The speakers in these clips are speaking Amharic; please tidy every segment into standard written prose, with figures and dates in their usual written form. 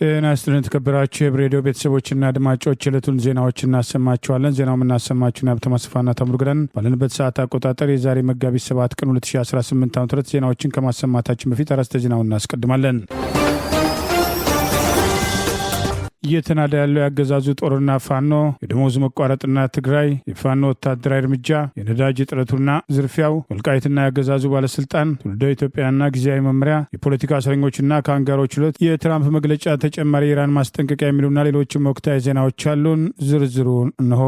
ጤና ይስጥልን ተከበራችሁ የሬዲዮ ቤተሰቦችና አድማጮች የዕለቱን ዜናዎች እናሰማችኋለን። ዜናውን እናሰማችሁና በተመስፋና ተምሩግረን ባለንበት ሰዓት አቆጣጠር የዛሬ መጋቢት 7 ቀን 2018 ዓ.ም ዜናዎችን ከማሰማታችን በፊት አርዕስተ ዜናውን እናስቀድማለን። እየተናዳ ያለው ያገዛዙ ጦርና ፋኖ የደሞዝ መቋረጥና ትግራይ የፋኖ ወታደራዊ እርምጃ የነዳጅ እጥረቱና ዝርፊያው ወልቃይትና ያገዛዙ ባለስልጣን ትውልደ ኢትዮጵያና ጊዜያዊ መመሪያ የፖለቲካ እስረኞችና ካንጋሮች ሁለት የትራምፕ መግለጫ ተጨማሪ የኢራን ማስጠንቀቂያ የሚሉና ሌሎችም ወቅታዊ ዜናዎች አሉን። ዝርዝሩን እንሆ።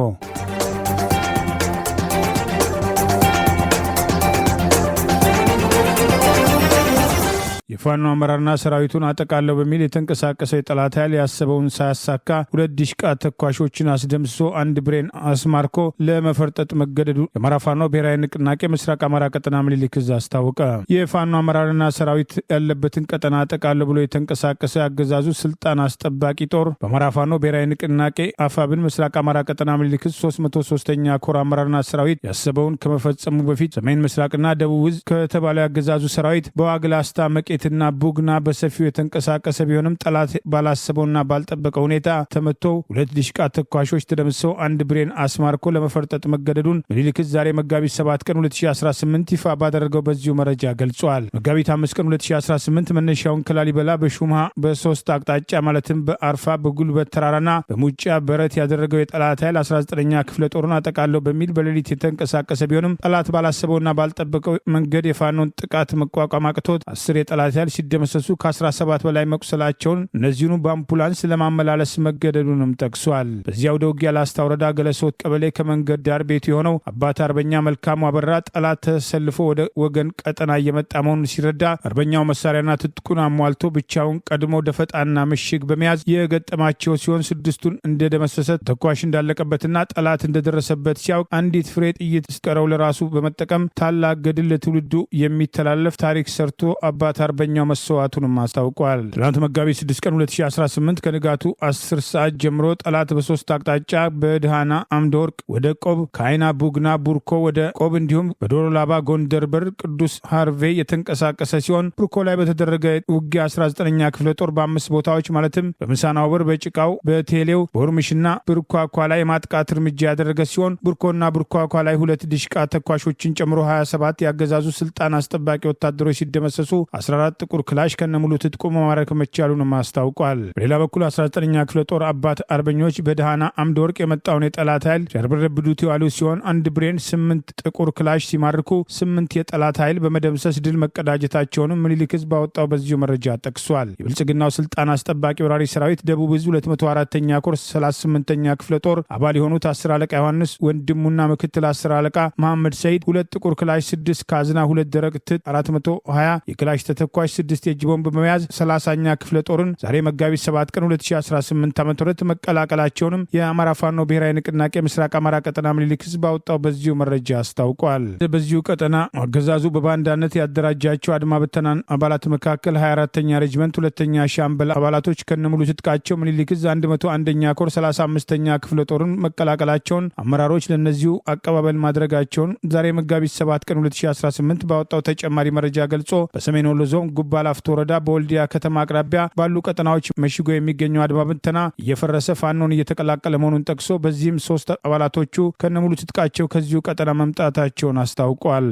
የፋኖ አመራርና ሰራዊቱን አጠቃለው በሚል የተንቀሳቀሰው የጠላት ኃይል ያሰበውን ሳያሳካ ሁለት ዲሽቃ ተኳሾችን አስደምስሶ አንድ ብሬን አስማርኮ ለመፈርጠጥ መገደዱ የአማራ ፋኖ ብሔራዊ ንቅናቄ ምስራቅ አማራ ቀጠና ምኒልክ ዕዝ አስታወቀ። የፋኖ አመራርና ሰራዊት ያለበትን ቀጠና አጠቃለው ብሎ የተንቀሳቀሰ አገዛዙ ስልጣን አስጠባቂ ጦር በአማራ ፋኖ ብሔራዊ ንቅናቄ አፋብን ምስራቅ አማራ ቀጠና ምኒልክ ዕዝ 303ኛ ኮር አመራርና ሰራዊት ያሰበውን ከመፈጸሙ በፊት ሰሜን ምስራቅና ደቡብ ዕዝ ከተባለው ያገዛዙ ሰራዊት በዋግላስታ መቄትና ቡግና በሰፊው የተንቀሳቀሰ ቢሆንም ጠላት ባላሰበውና ባልጠበቀው ሁኔታ ተመቶ ሁለት ዲሽቃ ተኳሾች ተደምሰው አንድ ብሬን አስማርኮ ለመፈርጠጥ መገደዱን ምኒልክ ዕዝ ዛሬ መጋቢት 7 ቀን 2018 ይፋ ባደረገው በዚሁ መረጃ ገልጿል። መጋቢት 5 ቀን 2018 መነሻውን ከላሊበላ በሹምሃ በሶስት አቅጣጫ ማለትም በአርፋ በጉልበት ተራራና በሙጫ በረት ያደረገው የጠላት ኃይል 19ኛ ክፍለ ጦርን አጠቃለው በሚል በሌሊት የተንቀሳቀሰ ቢሆንም ጠላት ባላሰበውና ባልጠበቀው መንገድ የፋኖን ጥቃት መቋቋም አቅቶት 10 የጠላት ኃይል ሲደመሰሱ ከ17 በላይ መቁሰላቸውን እነዚሁኑ በአምቡላንስ ለማመላለስ መገደዱንም ጠቅሷል። በዚያው ውጊያ ላስታ ወረዳ ገለሶት ቀበሌ ከመንገድ ዳር ቤቱ የሆነው አባት አርበኛ መልካሙ አበራ ጠላት ተሰልፎ ወደ ወገን ቀጠና እየመጣ መሆኑን ሲረዳ አርበኛው መሳሪያና ትጥቁን አሟልቶ ብቻውን ቀድሞ ደፈጣና ምሽግ በመያዝ የገጠማቸው ሲሆን ስድስቱን እንደደመሰሰ ተኳሽ እንዳለቀበትና ጠላት እንደደረሰበት ሲያውቅ አንዲት ፍሬ ጥይት ስቀረው ለራሱ በመጠቀም ታላቅ ገድል ለትውልዱ የሚተላለፍ ታሪክ ሰርቶ አባት አርበኛው መስዋዕቱንም አስታውቋል። ትናንት መጋቢት 6 ቀን 2018 ከንጋቱ 10 ሰዓት ጀምሮ ጠላት በሶስት አቅጣጫ በድሃና አምደ ወርቅ ወደ ቆብ ከአይና ቡግና ቡርኮ ወደ ቆብ እንዲሁም በዶሮ ላባ ጎንደር በር ቅዱስ ሃርቬ የተንቀሳቀሰ ሲሆን ቡርኮ ላይ በተደረገ ውጊያ 19ኛ ክፍለ ጦር በ5 ቦታዎች ማለትም በምሳናው በር በጭቃው በቴሌው በሁርምሽና ብርኳኳ ላይ ማጥቃት እርምጃ ያደረገ ሲሆን ቡርኮና ብርኳኳ ላይ ሁለት ዲሽቃ ተኳሾችን ጨምሮ 27 ያገዛዙ ስልጣን አስጠባቂ ወታደሮች ሲደመሰሱ 14 ጥቁር ክላሽ ከነሙሉ ትጥቁ መማረክ መቻሉንም አስታውቋል። በሌላ በኩል 19ኛ ክፍለ ጦር አባት አርበኞች በደሃና አምደ ወርቅ የመጣውን የጠላት ኃይል ሲያርበረብዱት የዋሉ ሲሆን አንድ ብሬን 8 ጥቁር ክላሽ ሲማርኩ 8 የጠላት ኃይል በመደምሰስ ድል መቀዳጀታቸውንም ምኒልክ ዕዝ ባወጣው በዚሁ መረጃ ጠቅሷል። የብልጽግናው ስልጣን አስጠባቂ ወራሪ ሰራዊት ደቡብ ዕዝ 204ኛ ኮር 38ኛ ክፍለ ጦር አባል የሆኑት 10 አለቃ ዮሐንስ ወንድሙና ምክትል 10 አለቃ መሐመድ ሰይድ 2 ጥቁር ክላሽ 6 ካዝና 2 ደረቅ ትጥ 420 የክላሽ ተተኳሽ 6 የእጅ ቦምብ በመያዝ 30ኛ ክፍለ ጦርን ዛሬ መጋቢት 7 ቀን 2018 ዓ.ም መቀላቀላቸውንም የአማራ ፋኖ ብሔራዊ ንቅናቄ ምስራቅ አማራ ቀጠና ምኒልክ ዕዝ ባወጣው በዚሁ መረጃ አስታውቋል። በዚሁ ቀጠና አገዛዙ በባንዳነት ያደራጃቸው አድማ በተናን አባላት መካከል 24ኛ ሬጅመንት 2ኛ ሻምበል አባላቶች ከነሙሉ ትጥቃቸው ምኒልክ ዕዝ 101ኛ ኮር 35ኛ ክፍለ ጦርን መቀላቀላቸውን አመራሮች ለነዚሁ አቀባበል ማድረጋቸውን ዛሬ መጋቢት 7 ቀን 2018 ባወጣው ተጨማሪ መረጃ ገልጾ በሰሜን ወሎ ዞን ጉባ ላፍቶ ወረዳ በወልዲያ ከተማ አቅራቢያ ባሉ ቀጠናዎች መሽጎ የሚገኘው አድማ በተና እየፈረሰ ፋኖን እየተቀላቀለ መሆኑን ጠቅሶ በዚህም 3 አባላቶቹ ከነሙሉ ትጥቃቸው ከዚሁ ቀጠና መምጣታቸውን አስታውቋል።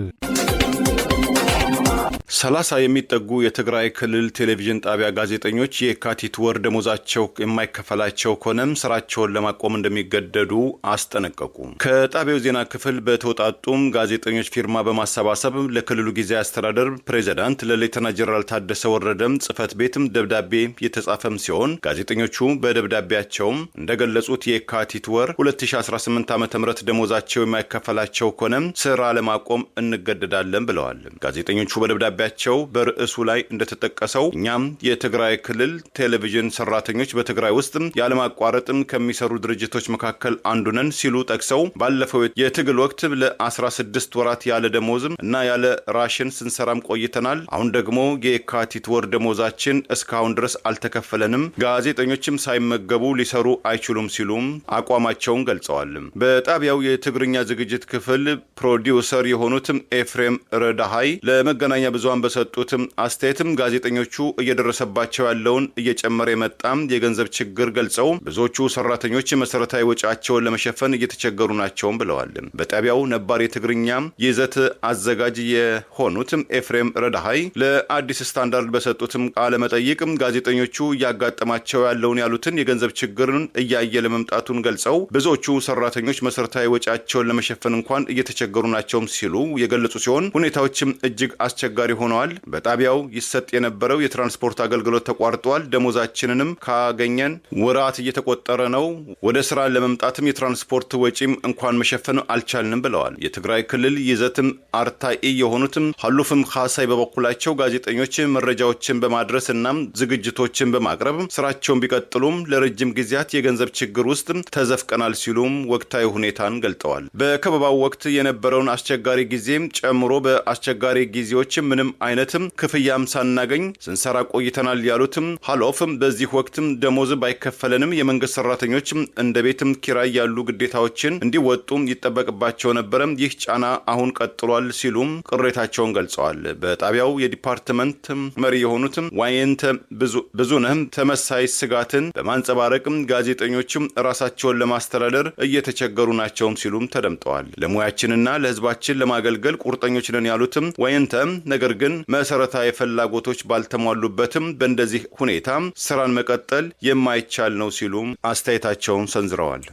30 የሚጠጉ የትግራይ ክልል ቴሌቪዥን ጣቢያ ጋዜጠኞች የካቲት ወር ደሞዛቸው የማይከፈላቸው ከሆነም ስራቸውን ለማቆም እንደሚገደዱ አስጠነቀቁ። ከጣቢያው ዜና ክፍል በተወጣጡም ጋዜጠኞች ፊርማ በማሰባሰብ ለክልሉ ጊዜያዊ አስተዳደር ፕሬዝዳንት ለሌተና ጀነራል ታደሰ ወረደም ጽህፈት ቤትም ደብዳቤ የተጻፈም ሲሆን ጋዜጠኞቹ በደብዳቤያቸውም እንደገለጹት የካቲት ወር 2018 ዓ.ም ደሞዛቸው የማይከፈላቸው ከሆነም ስራ ለማቆም እንገደዳለን ብለዋል። ጋዜጠኞቹ በደብዳቤ በርዕሱ ላይ እንደተጠቀሰው እኛም የትግራይ ክልል ቴሌቪዥን ሰራተኞች በትግራይ ውስጥ ያለማቋረጥም ከሚሰሩ ድርጅቶች መካከል አንዱ ነን ሲሉ ጠቅሰው ባለፈው የትግል ወቅት ለ16 ወራት ያለ ደሞዝም እና ያለ ራሽን ስንሰራም ቆይተናል። አሁን ደግሞ የካቲት ወር ደሞዛችን እስካሁን ድረስ አልተከፈለንም። ጋዜጠኞችም ሳይመገቡ ሊሰሩ አይችሉም ሲሉም አቋማቸውን ገልጸዋል። በጣቢያው የትግርኛ ዝግጅት ክፍል ፕሮዲውሰር የሆኑትም ኤፍሬም ረዳሃይ ለመገናኛ ብዙ ብዙሃን በሰጡት አስተያየትም ጋዜጠኞቹ እየደረሰባቸው ያለውን እየጨመረ የመጣም የገንዘብ ችግር ገልጸው ብዙዎቹ ሰራተኞች መሰረታዊ ወጪያቸውን ለመሸፈን እየተቸገሩ ናቸው ብለዋል። በጣቢያው ነባር የትግርኛ ይዘት አዘጋጅ የሆኑት ኤፍሬም ረዳሃይ ለአዲስ ስታንዳርድ በሰጡት ቃለ መጠይቅ ጋዜጠኞቹ እያጋጠማቸው ያለውን ያሉትን የገንዘብ ችግርን እያየ ለመምጣቱን ገልጸው ብዙዎቹ ሰራተኞች መሰረታዊ ወጪያቸውን ለመሸፈን እንኳን እየተቸገሩ ናቸው ሲሉ የገለጹ ሲሆን ሁኔታዎችም እጅግ አስቸጋሪ ሆነዋል። በጣቢያው ይሰጥ የነበረው የትራንስፖርት አገልግሎት ተቋርጧል። ደሞዛችንንም ካገኘን ወራት እየተቆጠረ ነው። ወደ ስራ ለመምጣትም የትራንስፖርት ወጪም እንኳን መሸፈን አልቻልንም ብለዋል። የትግራይ ክልል ይዘትም አርታኢ የሆኑትም ሀሉፍም ካሳይ በበኩላቸው ጋዜጠኞች መረጃዎችን በማድረስ እና ዝግጅቶችን በማቅረብ ስራቸውን ቢቀጥሉም ለረጅም ጊዜያት የገንዘብ ችግር ውስጥ ተዘፍቀናል ሲሉም ወቅታዊ ሁኔታን ገልጠዋል። በከበባው ወቅት የነበረውን አስቸጋሪ ጊዜም ጨምሮ በአስቸጋሪ ጊዜዎች ምንም አይነትም ክፍያም ሳናገኝ ስንሰራ ቆይተናል ያሉትም ሀሎፍም በዚህ ወቅትም ደሞዝ ባይከፈለንም የመንግስት ሰራተኞች እንደ ቤትም ኪራይ ያሉ ግዴታዎችን እንዲወጡ ይጠበቅባቸው ነበረ። ይህ ጫና አሁን ቀጥሏል ሲሉም ቅሬታቸውን ገልጸዋል። በጣቢያው የዲፓርትመንት መሪ የሆኑትም ዋይንተ ብዙነህም ተመሳይ ስጋትን በማንጸባረቅ ጋዜጠኞችም ራሳቸውን ለማስተዳደር እየተቸገሩ ናቸው ሲሉም ተደምጠዋል። ለሙያችንና ለህዝባችን ለማገልገል ቁርጠኞች ነን ያሉትም ዋይንተ ነገር ግን መሰረታዊ ፍላጎቶች ባልተሟሉበትም በእንደዚህ ሁኔታ ስራን መቀጠል የማይቻል ነው ሲሉም አስተያየታቸውን ሰንዝረዋል።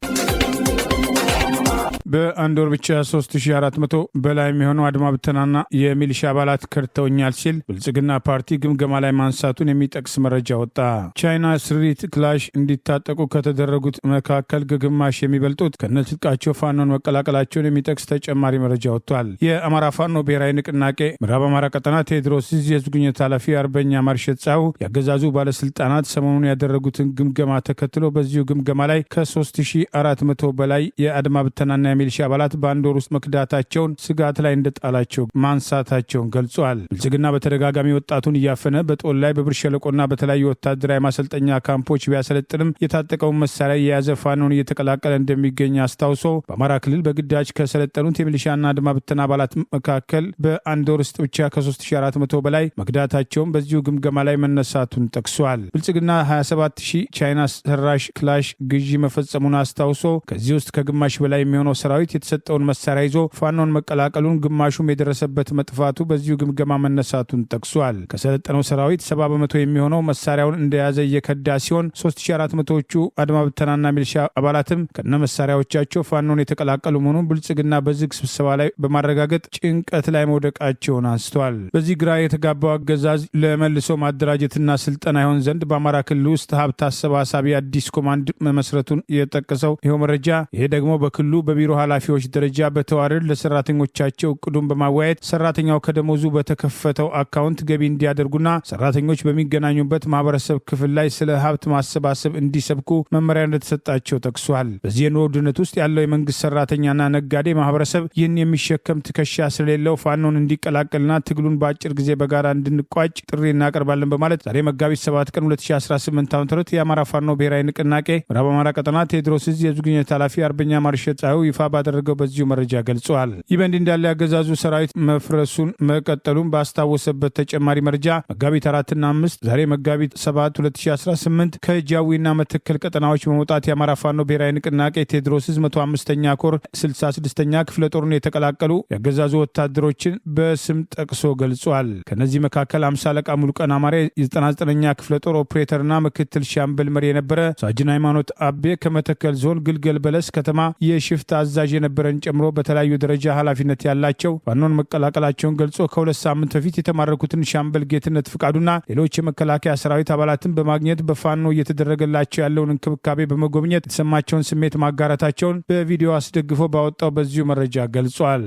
በአንድ ወር ብቻ 3400 በላይ የሚሆኑ አድማ ብተናና የሚሊሻ አባላት ከድተውኛል ሲል ብልጽግና ፓርቲ ግምገማ ላይ ማንሳቱን የሚጠቅስ መረጃ ወጣ። ቻይና ስሪት ክላሽ እንዲታጠቁ ከተደረጉት መካከል ግማሽ የሚበልጡት ከነትጥቃቸው ፋኖን መቀላቀላቸውን የሚጠቅስ ተጨማሪ መረጃ ወጥቷል። የአማራ ፋኖ ብሔራዊ ንቅናቄ ምዕራብ አማራ ቀጠና ቴዎድሮስ ዕዝ የህዝብ ግንኙነት ኃላፊ አርበኛ ማርሸት ጻው ያገዛዙ ባለስልጣናት ሰሞኑን ያደረጉትን ግምገማ ተከትሎ በዚሁ ግምገማ ላይ ከ3400 በላይ የአድማ ብተናና የሚሊሻ አባላት በአንድ ወር ውስጥ መክዳታቸውን ስጋት ላይ እንደጣላቸው ማንሳታቸውን ገልጿል። ብልጽግና በተደጋጋሚ ወጣቱን እያፈነ በጦር ላይ በብር ሸለቆና በተለያዩ ወታደራዊ ማሰልጠኛ ካምፖች ቢያሰለጥንም የታጠቀውን መሳሪያ የያዘ ፋኖን እየተቀላቀለ እንደሚገኝ አስታውሶ በአማራ ክልል በግዳጅ ከሰለጠኑት የሚሊሻና አድማ ብተና አባላት መካከል በአንድ ወር ውስጥ ብቻ ከ3400 በላይ መክዳታቸውን በዚሁ ግምገማ ላይ መነሳቱን ጠቅሷል። ብልጽግና 27000 ቻይና ሰራሽ ክላሽ ግዢ መፈጸሙን አስታውሶ ከዚህ ውስጥ ከግማሽ በላይ የሚሆነው ሰራዊት የተሰጠውን መሳሪያ ይዞ ፋኖን መቀላቀሉን ግማሹም የደረሰበት መጥፋቱ በዚሁ ግምገማ መነሳቱን ጠቅሷል። ከሰለጠነው ሰራዊት 70% የሚሆነው መሳሪያውን እንደያዘ እየከዳ ሲሆን 3400ዎቹ አድማ ብተናና ሚሊሻ አባላትም ከነ መሳሪያዎቻቸው ፋኖን የተቀላቀሉ መሆኑን ብልጽግና በዝግ ስብሰባ ላይ በማረጋገጥ ጭንቀት ላይ መውደቃቸውን አንስተዋል። በዚህ ግራ የተጋባው አገዛዝ ለመልሶ ማደራጀትና ስልጠና ይሆን ዘንድ በአማራ ክልል ውስጥ ሀብት አሰባሳቢ አዲስ ኮማንድ መመስረቱን የጠቀሰው ይኸው መረጃ ይሄ ደግሞ በክልሉ በቢሮ ኃላፊዎች ደረጃ በተዋረድ ለሰራተኞቻቸው እቅዱን በማወያየት ሰራተኛው ከደሞዙ በተከፈተው አካውንት ገቢ እንዲያደርጉና ሰራተኞች በሚገናኙበት ማህበረሰብ ክፍል ላይ ስለ ሀብት ማሰባሰብ እንዲሰብኩ መመሪያ እንደተሰጣቸው ጠቅሷል። በዚህ የኑሮ ውድነት ውስጥ ያለው የመንግስት ሰራተኛና ነጋዴ ማህበረሰብ ይህን የሚሸከም ትከሻ ስለሌለው ፋኖን እንዲቀላቀልና ትግሉን በአጭር ጊዜ በጋራ እንድንቋጭ ጥሪ እናቀርባለን በማለት ዛሬ መጋቢት 7 ቀን 2018 ዓ.ም የአማራ ፋኖ ብሔራዊ ንቅናቄ ምዕራብ አማራ ቀጠና ቴዎድሮስ ዕዝ የህዝብ ግንኙነት ኃላፊ አርበኛ ማርሸት ጻው ይፋ ባደረገው በዚሁ መረጃ ገልጿል። ይህ በእንዲህ እንዳለ ያገዛዙ ሰራዊት መፍረሱን መቀጠሉን ባስታወሰበት ተጨማሪ መረጃ መጋቢት 4ና 5 ዛሬ መጋቢት 7 2018 ከጃዊና መተከል ቀጠናዎች በመውጣት የአማራ ፋኖ ብሔራዊ ንቅናቄ ቴዎድሮስ ዕዝ 105ኛ ኮር 66ኛ ክፍለ ጦርን የተቀላቀሉ ያገዛዙ ወታደሮችን በስም ጠቅሶ ገልጿል። ከነዚህ መካከል 50 አለቃ ሙሉቀን አማሬ የ99ኛ ክፍለ ጦር ኦፕሬተርና ምክትል ሻምበል መሪ የነበረ፣ ሳጅን ሃይማኖት አቤ ከመተከል ዞን ግልገል በለስ ከተማ የሽፍታ አዛዥ የነበረን ጨምሮ በተለያዩ ደረጃ ኃላፊነት ያላቸው ፋኖን መቀላቀላቸውን ገልጾ ከ2 ሳምንት በፊት የተማረኩትን ሻምበል ጌትነት ፍቃዱና ሌሎች የመከላከያ ሰራዊት አባላትን በማግኘት በፋኖ እየተደረገላቸው ያለውን እንክብካቤ በመጎብኘት የተሰማቸውን ስሜት ማጋራታቸውን በቪዲዮ አስደግፎ ባወጣው በዚሁ መረጃ ገልጿል።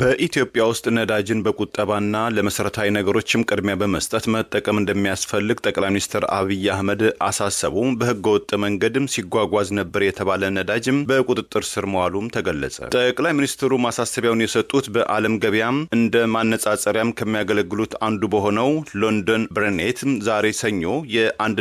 በኢትዮጵያ ውስጥ ነዳጅን በቁጠባና ለመሰረታዊ ነገሮችም ቅድሚያ በመስጠት መጠቀም እንደሚያስፈልግ ጠቅላይ ሚኒስትር አብይ አህመድ አሳሰቡ። በህገ ወጥ መንገድም ሲጓጓዝ ነበር የተባለ ነዳጅም በቁጥጥር ስር መዋሉም ተገለጸ። ጠቅላይ ሚኒስትሩ ማሳሰቢያውን የሰጡት በዓለም ገበያም እንደ ማነጻጸሪያም ከሚያገለግሉት አንዱ በሆነው ሎንዶን ብሬኔት ዛሬ ሰኞ የአንድ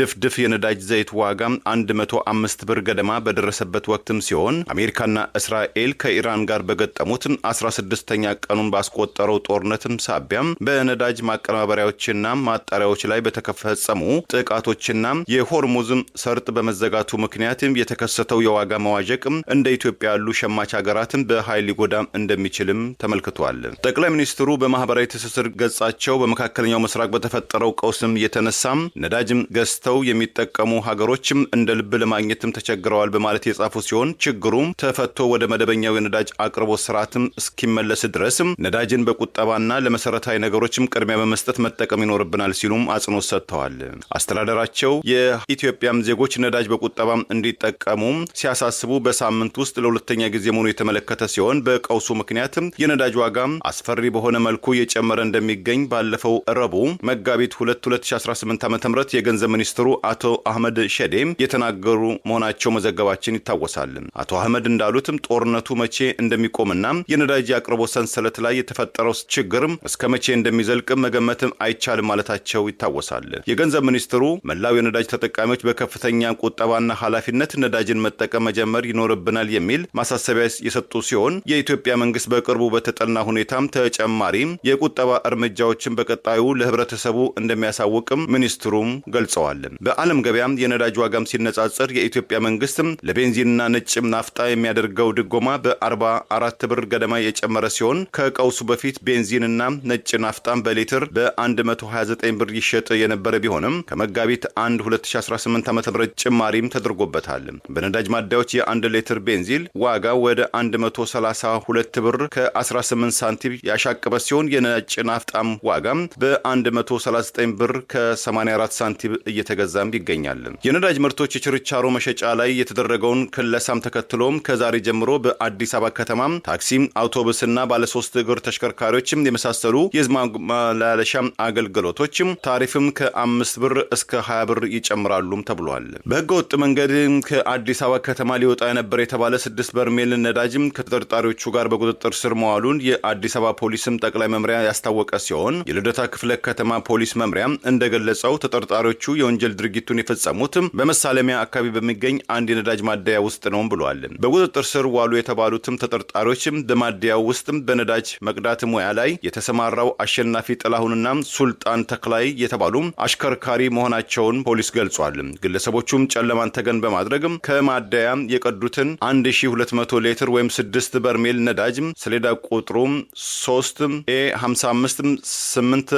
ድፍድፍ የነዳጅ ዘይት ዋጋ 105 ብር ገደማ በደረሰበት ወቅትም ሲሆን አሜሪካና እስራኤል ከኢራን ጋር በገጠሙት 16ኛ ቀኑን ባስቆጠረው ጦርነትም ሳቢያም በነዳጅ ማቀነባበሪያዎችና ማጣሪያዎች ላይ በተፈጸሙ ጥቃቶችና የሆርሙዝ ሰርጥ በመዘጋቱ ምክንያትም የተከሰተው የዋጋ መዋዠቅ እንደ ኢትዮጵያ ያሉ ሸማች ሀገራትን በኃይል ሊጎዳም እንደሚችልም ተመልክቷል። ጠቅላይ ሚኒስትሩ በማህበራዊ ትስስር ገጻቸው በመካከለኛው ምስራቅ በተፈጠረው ቀውስም የተነሳም ነዳጅም ገዝተው የሚጠቀሙ ሀገሮችም እንደ ልብ ለማግኘትም ተቸግረዋል በማለት የጻፉ ሲሆን ችግሩም ተፈቶ ወደ መደበኛው የነዳጅ አቅርቦት ስርዓትም እስኪመለስ ድረስም ነዳጅን በቁጠባና ለመሰረታዊ ነገሮችም ቅድሚያ በመስጠት መጠቀም ይኖርብናል ሲሉም አጽንኦት ሰጥተዋል። አስተዳደራቸው የኢትዮጵያም ዜጎች ነዳጅ በቁጠባም እንዲጠቀሙ ሲያሳስቡ በሳምንት ውስጥ ለሁለተኛ ጊዜ መሆኑ የተመለከተ ሲሆን በቀውሱ ምክንያት የነዳጅ ዋጋ አስፈሪ በሆነ መልኩ እየጨመረ እንደሚገኝ ባለፈው ረቡዕ መጋቢት 2018 ዓ.ም የገንዘብ ሚኒስትሩ አቶ አህመድ ሸዴ የተናገሩ መሆናቸው መዘገባችን ይታወሳል። አቶ አህመድ እንዳሉትም ጦርነቱ መቼ እንደሚቆምና የነዳጅ አቅርቦት ሰንሰለት ላይ የተፈጠረው ችግር እስከ መቼ እንደሚዘልቅ መገመት አይቻልም ማለታቸው ይታወሳል። የገንዘብ ሚኒስትሩ መላው የነዳጅ ተጠቃሚዎች በከፍተኛ ቁጠባና ኃላፊነት ነዳጅን መጠቀም መጀመር ይኖርብናል የሚል ማሳሰቢያ የሰጡ ሲሆን የኢትዮጵያ መንግስት በቅርቡ በተጠና ሁኔታም ተጨማሪ የቁጠባ እርምጃዎችን በቀጣዩ ለህብረተሰቡ እንደሚያሳውቅም ሚኒስትሩም ገልጸዋል። በዓለም ገበያም የነዳጅ ዋጋም ሲነጻጸር የኢትዮጵያ መንግስት ለቤንዚንና ነጭ ናፍጣ የሚያደርገው ድጎማ በ44 ብር ገደማ የጨመረ ሲሆን ከቀውሱ በፊት ቤንዚንና ነጭ ናፍጣም በሊትር በ129 ብር ይሸጥ የነበረ ቢሆንም ከመጋቢት 1 2018 ዓ.ም ጭማሪም ተደርጎበታል። በነዳጅ ማደያዎች የ1 ሊትር ቤንዚን ዋጋ ወደ 132 ብር ከ18 ሳንቲም ያሻቀበ ሲሆን የነጭ ናፍጣም ዋጋ በ139 ብር ከ84 ሳንቲም እየተገዛም ይገኛል። የነዳጅ ምርቶች የችርቻሮ መሸጫ ላይ የተደረገውን ክለሳም ተከትሎም ከዛሬ ጀምሮ በአዲስ አበባ ከተማ ታክሲ፣ አውቶቡስና ባለሶስት እግር ተሽከርካሪዎችም የመሳሰሉ የህዝብ ማመላለሻ አገልግሎቶች ታሪፍም ከ5 ብር እስከ 20 ብር ይጨምራሉም ተብሏል። በህገወጥ መንገድ ከአዲስ አበባ ከተማ ሊወጣ የነበረ የተባለ 6 በርሜል ነዳጅም ከተጠርጣሪዎቹ ጋር በቁጥጥር ስር መዋሉን የአዲስ አበባ ፖሊስም ጠቅላይ መምሪያ ያስታወቀ ሲሆን የልደታ ክፍለ ከተማ ፖሊስ መምሪያ እንደገለጸው ተጠርጣሪዎቹ የወንጀል ድርጊቱን የፈጸሙት በመሳለሚያ አካባቢ በሚገኝ አንድ የነዳጅ ማደያ ውስጥ ነው ብሏል። በቁጥጥር ስር ዋሉ የተባሉትም ተጠርጣሪዎችም በማደያው ውስጥ በነዳጅ መቅዳት ሙያ ላይ የተሰማራው አሸናፊ ጥላሁንና ሱልጣን ተክላይ የተባሉ አሽከርካሪ መሆናቸውን ፖሊስ ገልጿል። ግለሰቦቹም ጨለማን ተገን በማድረግ ከማደያ የቀዱትን 1200 ሊትር ወይም 6 በርሜል ነዳጅ ሰሌዳ ቁጥሩ 3A55857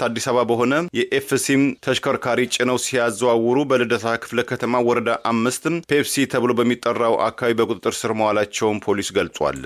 አዲስ አበባ በሆነ የኤፍሲ ተሽከርካሪ ጭነው ሲያዘዋውሩ በልደታ ክፍለ ከተማ ወረዳ 5 ፔፕሲ ተብሎ በሚጠራው አካባቢ በቁጥጥር ስር መዋላቸውን ፖሊስ ገልጿል።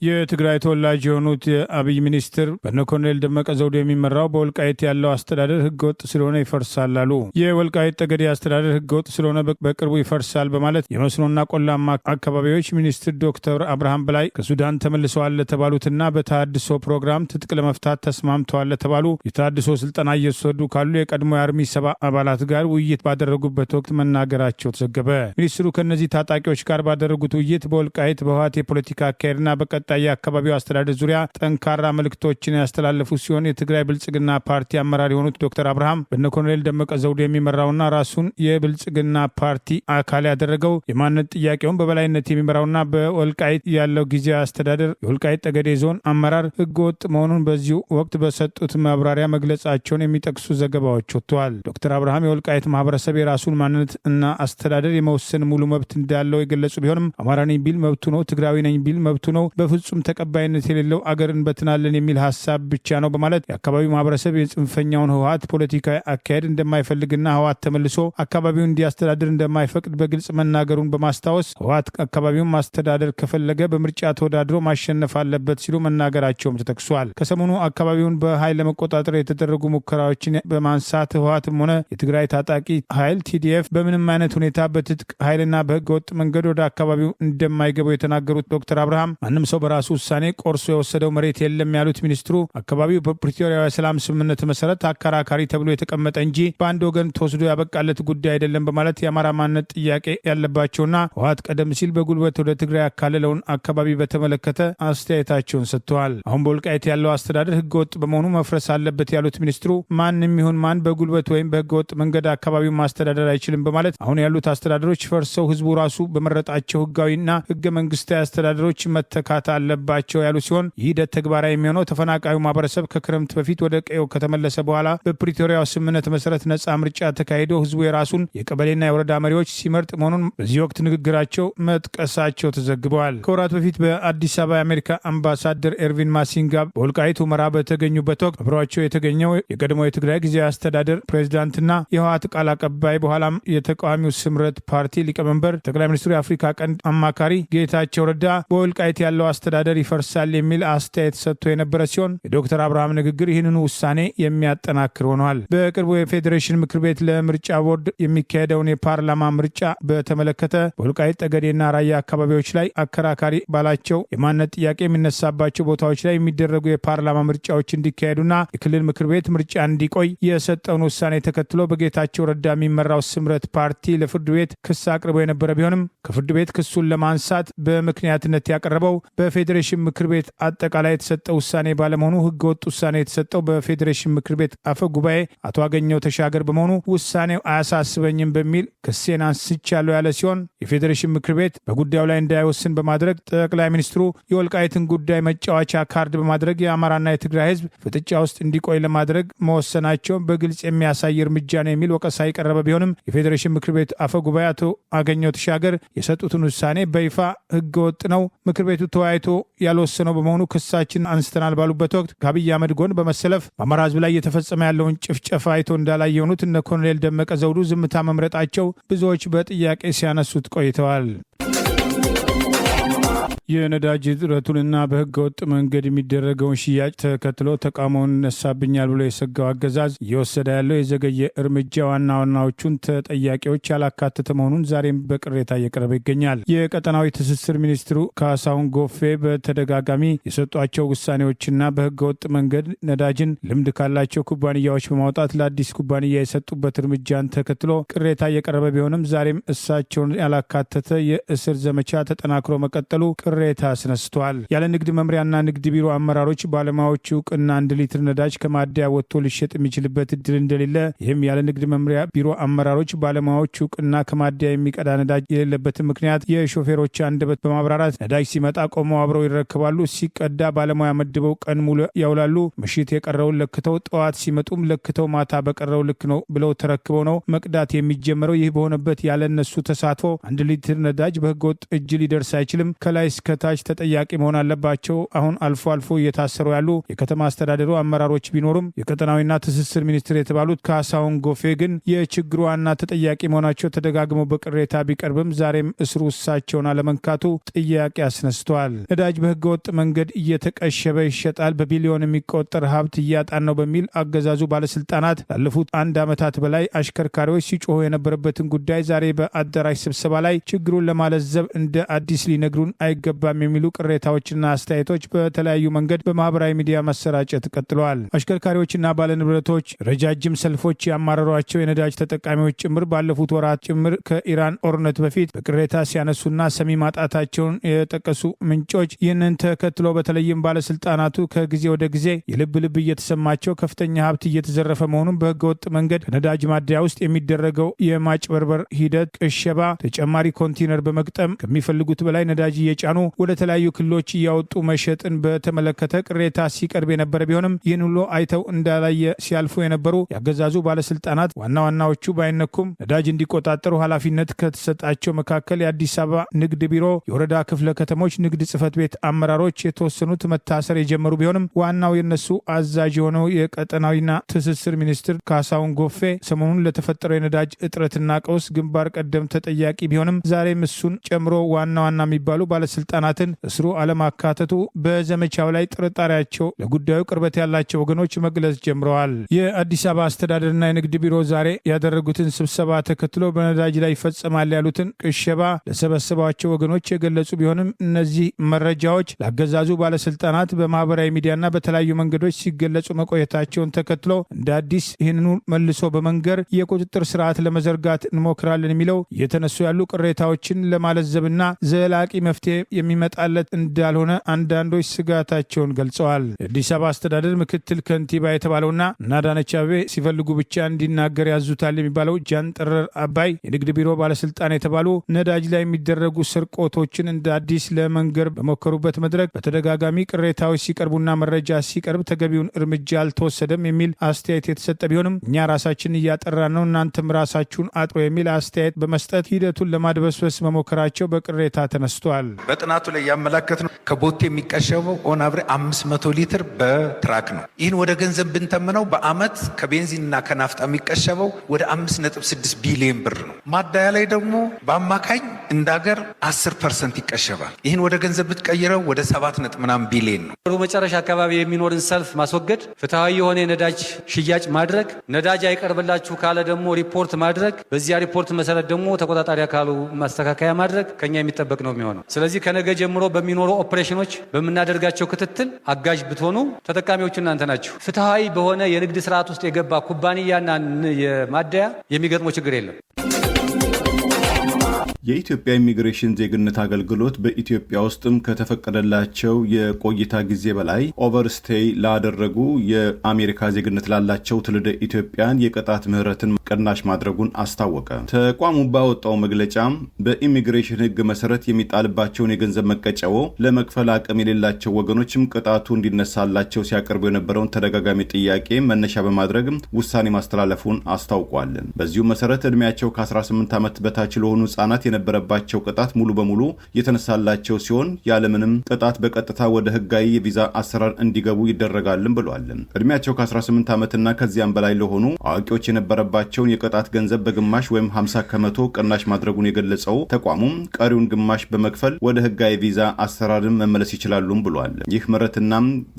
የትግራይ ተወላጅ የሆኑት የአብይ ሚኒስትር በነ ኮሎኔል ደመቀ ዘውዱ የሚመራው በወልቃይት ያለው አስተዳደር ህገወጥ ስለሆነ ይፈርሳል አሉ። የወልቃይት ጠገዴ አስተዳደር ህገወጥ ስለሆነ በቅርቡ ይፈርሳል በማለት የመስኖና ቆላማ አካባቢዎች ሚኒስትር ዶክተር አብርሃም በላይ ከሱዳን ተመልሰዋል ለተባሉትና በተሃድሶ ፕሮግራም ትጥቅ ለመፍታት ተስማምተዋል ለተባሉ የተሃድሶ ስልጠና እየወሰዱ ካሉ የቀድሞ የአርሚ 7 አባላት ጋር ውይይት ባደረጉበት ወቅት መናገራቸው ተዘገበ። ሚኒስትሩ ከእነዚህ ታጣቂዎች ጋር ባደረጉት ውይይት በወልቃይት በህወሓት የፖለቲካ አካሄድና በቀጣይ የአካባቢው አስተዳደር ዙሪያ ጠንካራ መልእክቶችን ያስተላለፉ ሲሆን የትግራይ ብልጽግና ፓርቲ አመራር የሆኑት ዶክተር አብርሃም በነ ኮሎኔል ደመቀ ዘውዱ የሚመራውና ራሱን የብልጽግና ፓርቲ አካል ያደረገው የማንነት ጥያቄውን በበላይነት የሚመራውና በወልቃይት ያለው ጊዜያዊ አስተዳደር የወልቃይት ጠገዴ ዞን አመራር ህገወጥ መሆኑን በዚሁ ወቅት በሰጡት ማብራሪያ መግለጻቸውን የሚጠቅሱ ዘገባዎች ወጥተዋል። ዶክተር አብርሃም የወልቃይት ማህበረሰብ የራሱን ማንነት እና አስተዳደር የመወሰን ሙሉ መብት እንዳለው የገለጹ ቢሆንም አማራ ነኝ ቢል መብቱ ነው፣ ትግራዊ ነኝ ቢል መብቱ ነው፣ በፍጹም ተቀባይነት የሌለው አገርን በትናለን የሚል ሐሳብ ብቻ ነው በማለት የአካባቢው ማህበረሰብ የጽንፈኛውን ህወሓት ፖለቲካዊ አካሄድ እንደማይፈልግና ህወሓት ተመልሶ አካባቢውን እንዲያስተዳድር እንደማይፈቅድ በግልጽ መናገሩን በማስታወስ ህወሓት አካባቢውን ማስተዳደር ከፈለገ በምርጫ ተወዳድሮ ማሸነፍ አለበት ሲሉ መናገራቸውም ተጠቅሷል። ከሰሞኑ አካባቢውን በኃይል ለመቆጣጠር የተደረጉ ሙከራዎችን በማንሳት ህወሓትም ሆነ የትግራይ ታጣቂ ኃይል ቲዲኤፍ በምንም አይነት ሁኔታ በትጥቅ ኃይልና በህገ ወጥ መንገድ ወደ አካባቢው እንደማይገቡ የተናገሩት ዶክተር አብርሃም ማንም ሰው በራሱ ውሳኔ ቆርሶ የወሰደው መሬት የለም ያሉት ሚኒስትሩ አካባቢው በፕሪቶሪያው የሰላም ስምምነት መሰረት አከራካሪ ተብሎ የተቀመጠ እንጂ በአንድ ወገን ተወስዶ ያበቃለት ጉዳይ አይደለም በማለት የአማራ ማንነት ጥያቄ ያለባቸውና ህወሓት ቀደም ሲል በጉልበት ወደ ትግራይ ያካለለውን አካባቢ በተመለከተ አስተያየታቸውን ሰጥተዋል። አሁን በወልቃይት ያለው አስተዳደር ህገወጥ በመሆኑ መፍረስ አለበት ያሉት ሚኒስትሩ ማንም ይሁን ማን በጉልበት ወይም በህገወጥ መንገድ አካባቢውን ማስተዳደር አይችልም በማለት አሁን ያሉት አስተዳደሮች ፈርሰው ህዝቡ ራሱ በመረጣቸው ህጋዊና ህገ መንግስታዊ አስተዳደሮች መተካት አለባቸው ያሉ ሲሆን ይህ ሂደት ተግባራዊ የሚሆነው ተፈናቃዩ ማህበረሰብ ከክረምት በፊት ወደ ቀዬው ከተመለሰ በኋላ በፕሪቶሪያው ስምምነት መሰረት ነጻ ምርጫ ተካሂዶ ህዝቡ የራሱን የቀበሌና የወረዳ መሪዎች ሲመርጥ መሆኑን በዚህ ወቅት ንግግራቸው መጥቀሳቸው ተዘግበዋል። ከወራት በፊት በአዲስ አበባ የአሜሪካ አምባሳደር ኤርቪን ማሲንጋ በወልቃይት ሁመራ በተገኙበት ወቅት አብረዋቸው የተገኘው የቀድሞ የትግራይ ጊዜያዊ አስተዳደር ፕሬዚዳንትና የህወሓት ቃል አቀባይ በኋላም የተቃዋሚው ስምረት ፓርቲ ሊቀመንበር ጠቅላይ ሚኒስትሩ የአፍሪካ ቀንድ አማካሪ ጌታቸው ረዳ በወልቃይት ያለው አስተዳደር ይፈርሳል የሚል አስተያየት ሰጥቶ የነበረ ሲሆን የዶክተር አብርሃም ንግግር ይህንኑ ውሳኔ የሚያጠናክር ሆነዋል። በቅርቡ የፌዴሬሽን ምክር ቤት ለምርጫ ቦርድ የሚካሄደውን የፓርላማ ምርጫ በተመለከተ በወልቃይት ጠገዴና ራያ አካባቢዎች ላይ አከራካሪ ባላቸው የማንነት ጥያቄ የሚነሳባቸው ቦታዎች ላይ የሚደረጉ የፓርላማ ምርጫዎች እንዲካሄዱና የክልል ምክር ቤት ምርጫ እንዲቆይ የሰጠውን ውሳኔ ተከትሎ በጌታቸው ረዳ የሚመራው ስምረት ፓርቲ ለፍርድ ቤት ክስ አቅርቦ የነበረ ቢሆንም ከፍርድ ቤት ክሱን ለማንሳት በምክንያትነት ያቀረበው በፌዴሬሽን ምክር ቤት አጠቃላይ የተሰጠው ውሳኔ ባለመሆኑ ህገወጥ ውሳኔ የተሰጠው በፌዴሬሽን ምክር ቤት አፈ ጉባኤ አቶ አገኘው ተሻገር በመሆኑ ውሳኔው አያሳስበኝም በሚል ክሴን አንስቻለሁ ያለ ሲሆን የፌዴሬሽን ምክር ቤት በጉዳዩ ላይ እንዳይወስን በማድረግ ጠቅላይ ሚኒስትሩ የወልቃይትን ጉዳይ መጫወቻ ካርድ በማድረግ የአማራና የትግራይ ህዝብ ፍጥጫ ውስጥ እንዲቆይ ለማድረግ መወሰናቸው በግልጽ የሚያሳይ እርምጃ ነው የሚል ወቀሳ የቀረበ ቢሆንም የፌዴሬሽን ምክር ቤት አፈ ጉባኤ አቶ አገኘው ተሻገር የሰጡትን ውሳኔ በይፋ ህገወጥ ነው፣ ምክር ቤቱ ተወያይቶ ያልወሰነው በመሆኑ ክሳችን አንስተናል ባሉበት ወቅት ከአብይ አህመድ ጎን በመሰለፍ በአማራ ህዝብ ላይ እየተፈጸመ ያለውን ጭፍጨፋ አይቶ እንዳላይ የሆኑት እነ ኮሎኔል ደመቀ ዘውዱ ዝምታ መምረጣቸው ብዙዎች በጥያቄ ሲያነሱት ቆይተዋል። የነዳጅ እጥረቱንና በህገ ወጥ መንገድ የሚደረገውን ሽያጭ ተከትሎ ተቃውሞውን ነሳብኛል ብሎ የሰጋው አገዛዝ እየወሰደ ያለው የዘገየ እርምጃ ዋና ዋናዎቹን ተጠያቂዎች ያላካተተ መሆኑን ዛሬም በቅሬታ እየቀረበ ይገኛል። የቀጠናዊ ትስስር ሚኒስትሩ ካሳሁን ጎፌ በተደጋጋሚ የሰጧቸው ውሳኔዎችና በህገ ወጥ መንገድ ነዳጅን ልምድ ካላቸው ኩባንያዎች በማውጣት ለአዲስ ኩባንያ የሰጡበት እርምጃን ተከትሎ ቅሬታ እየቀረበ ቢሆንም ዛሬም እሳቸውን ያላካተተ የእስር ዘመቻ ተጠናክሮ መቀጠሉ ቅሬታ አስነስቷል። ያለ ንግድ መምሪያና ንግድ ቢሮ አመራሮች ባለሙያዎቹ እውቅና 1 ሊትር ነዳጅ ከማደያ ወጥቶ ሊሸጥ የሚችልበት እድል እንደሌለ፣ ይህም ያለ ንግድ መምሪያ ቢሮ አመራሮች ባለሙያዎቹ እውቅና ከማደያ የሚቀዳ ነዳጅ የሌለበትን ምክንያት የሾፌሮች አንደበት በማብራራት ነዳጅ ሲመጣ ቆመው አብረው ይረክባሉ፣ ሲቀዳ ባለሙያ መድበው ቀን ሙሉ ያውላሉ፣ ምሽት የቀረውን ለክተው ጠዋት ሲመጡም ለክተው ማታ በቀረው ልክ ነው ብለው ተረክበው ነው መቅዳት የሚጀምረው። ይህ በሆነበት ያለ እነሱ ተሳትፎ 1 ሊትር ነዳጅ በህገወጥ እጅ ሊደርስ አይችልም። ከላይ እስከታች ተጠያቂ መሆን አለባቸው። አሁን አልፎ አልፎ እየታሰሩ ያሉ የከተማ አስተዳደሩ አመራሮች ቢኖሩም የቀጠናዊና ትስስር ሚኒስትር የተባሉት ካሳሁን ጎፌ ግን የችግሩ ዋና ተጠያቂ መሆናቸው ተደጋግመው በቅሬታ ቢቀርብም ዛሬም እስሩ እሳቸውን አለመንካቱ ጥያቄ አስነስተዋል። ነዳጅ በህገወጥ መንገድ እየተቀሸበ ይሸጣል፣ በቢሊዮን የሚቆጠር ሀብት እያጣን ነው በሚል አገዛዙ ባለስልጣናት ላለፉት 1 ዓመታት በላይ አሽከርካሪዎች ሲጮሁ የነበረበትን ጉዳይ ዛሬ በአዳራሽ ስብሰባ ላይ ችግሩን ለማለዘብ እንደ አዲስ ሊነግሩን አይገባም የሚሉ ቅሬታዎችና አስተያየቶች በተለያዩ መንገድ በማህበራዊ ሚዲያ መሰራጨት ቀጥለዋል። አሽከርካሪዎችና ባለንብረቶች ረጃጅም ሰልፎች ያማረሯቸው የነዳጅ ተጠቃሚዎች ጭምር ባለፉት ወራት ጭምር ከኢራን ጦርነት በፊት በቅሬታ ሲያነሱና ሰሚ ማጣታቸውን የጠቀሱ ምንጮች ይህንን ተከትሎ በተለይም ባለስልጣናቱ ከጊዜ ወደ ጊዜ የልብ ልብ እየተሰማቸው ከፍተኛ ሀብት እየተዘረፈ መሆኑን በህገወጥ መንገድ ከነዳጅ ማደያ ውስጥ የሚደረገው የማጭበርበር ሂደት ቅሸባ፣ ተጨማሪ ኮንቴነር በመግጠም ከሚፈልጉት በላይ ነዳጅ እየጫኑ ወደ ተለያዩ ክልሎች እያወጡ መሸጥን በተመለከተ ቅሬታ ሲቀርብ የነበረ ቢሆንም ይህን ሁሉ አይተው እንዳላየ ሲያልፉ የነበሩ ያገዛዙ ባለስልጣናት ዋና ዋናዎቹ ባይነኩም ነዳጅ እንዲቆጣጠሩ ኃላፊነት ከተሰጣቸው መካከል የአዲስ አበባ ንግድ ቢሮ፣ የወረዳ ክፍለ ከተሞች ንግድ ጽህፈት ቤት አመራሮች የተወሰኑት መታሰር የጀመሩ ቢሆንም ዋናው የነሱ አዛዥ የሆነው የቀጠናዊና ትስስር ሚኒስትር ካሳሁን ጎፌ ሰሞኑን ለተፈጠረው የነዳጅ እጥረትና ቀውስ ግንባር ቀደም ተጠያቂ ቢሆንም ዛሬም እሱን ጨምሮ ዋና ዋና የሚባሉ ባለስልጣናት ባለስልጣናትን እስሩ አለማካተቱ በዘመቻው ላይ ጥርጣሬያቸው ለጉዳዩ ቅርበት ያላቸው ወገኖች መግለጽ ጀምረዋል። የአዲስ አበባ አስተዳደርና የንግድ ቢሮ ዛሬ ያደረጉትን ስብሰባ ተከትሎ በነዳጅ ላይ ይፈጸማል ያሉትን ቅሸባ ለሰበሰቧቸው ወገኖች የገለጹ ቢሆንም እነዚህ መረጃዎች ለአገዛዙ ባለስልጣናት በማህበራዊ ሚዲያና በተለያዩ መንገዶች ሲገለጹ መቆየታቸውን ተከትሎ እንደ አዲስ ይህንኑ መልሶ በመንገር የቁጥጥር ስርዓት ለመዘርጋት እንሞክራለን የሚለው እየተነሱ ያሉ ቅሬታዎችን ለማለዘብና ዘላቂ መፍትሄ የሚመጣለት እንዳልሆነ አንዳንዶች ስጋታቸውን ገልጸዋል። የአዲስ አበባ አስተዳደር ምክትል ከንቲባ የተባለውና አዳነች አቤቤ ሲፈልጉ ብቻ እንዲናገር ያዙታል የሚባለው ጃንጥረር አባይ የንግድ ቢሮ ባለስልጣን የተባሉ ነዳጅ ላይ የሚደረጉ ስርቆቶችን እንደ አዲስ ለመንገር በሞከሩበት መድረክ በተደጋጋሚ ቅሬታዎች ሲቀርቡና መረጃ ሲቀርብ ተገቢውን እርምጃ አልተወሰደም የሚል አስተያየት የተሰጠ ቢሆንም እኛ ራሳችን እያጠራን ነው፣ እናንተም ራሳችሁን አጥሮ የሚል አስተያየት በመስጠት ሂደቱን ለማድበስበስ መሞከራቸው በቅሬታ ተነስቷል። በጥናቱ ላይ ያመላከት ነው ከቦቴ የሚቀሸበው ኦን አብሬ 500 ሊትር በትራክ ነው። ይህን ወደ ገንዘብ ብንተምነው በአመት ከቤንዚንና ከናፍጣ የሚቀሸበው ወደ 5.6 ቢሊዮን ብር ነው። ማዳያ ላይ ደግሞ በአማካኝ እንደ ሀገር 10% ይቀሸባል። ይህን ወደ ገንዘብ ብትቀይረው ወደ 7 ቢሊዮን ነው። መጨረሻ አካባቢ የሚኖርን ሰልፍ ማስወገድ፣ ፍትሐዊ የሆነ የነዳጅ ሽያጭ ማድረግ፣ ነዳጅ አይቀርብላችሁ ካለ ደግሞ ሪፖርት ማድረግ፣ በዚያ ሪፖርት መሰረት ደግሞ ተቆጣጣሪ አካሉ ማስተካከያ ማድረግ ከኛ የሚጠበቅ ነው የሚሆነው። ስለዚህ ከነገ ጀምሮ በሚኖሩ ኦፕሬሽኖች በምናደርጋቸው ክትትል አጋዥ ብትሆኑ ተጠቃሚዎቹ እናንተ ናችሁ። ፍትሐዊ በሆነ የንግድ ስርዓት ውስጥ የገባ ኩባንያና የማደያ የሚገጥመው ችግር የለም። የኢትዮጵያ ኢሚግሬሽን ዜግነት አገልግሎት በኢትዮጵያ ውስጥም ከተፈቀደላቸው የቆይታ ጊዜ በላይ ኦቨርስቴይ ላደረጉ የአሜሪካ ዜግነት ላላቸው ትውልደ ኢትዮጵያን የቅጣት ምህረትን ቅናሽ ማድረጉን አስታወቀ። ተቋሙ ባወጣው መግለጫ በኢሚግሬሽን ሕግ መሰረት የሚጣልባቸውን የገንዘብ መቀጫው ለመክፈል አቅም የሌላቸው ወገኖችም ቅጣቱ እንዲነሳላቸው ሲያቀርቡ የነበረውን ተደጋጋሚ ጥያቄ መነሻ በማድረግ ውሳኔ ማስተላለፉን አስታውቋል። በዚሁ መሰረት እድሜያቸው ከ18 ዓመት በታች ለሆኑ ህጻናት የነበረባቸው ቅጣት ሙሉ በሙሉ የተነሳላቸው ሲሆን ያለምንም ቅጣት በቀጥታ ወደ ህጋዊ የቪዛ አሰራር እንዲገቡ ይደረጋልም ብሏል። እድሜያቸው ከ18 ዓመትና ከዚያም በላይ ለሆኑ አዋቂዎች የነበረባቸውን የቅጣት ገንዘብ በግማሽ ወይም 50 ከመቶ ቅናሽ ማድረጉን የገለጸው ተቋሙም ቀሪውን ግማሽ በመክፈል ወደ ህጋዊ ቪዛ አሰራርን መመለስ ይችላሉም ብሏል። ይህ ምህረትና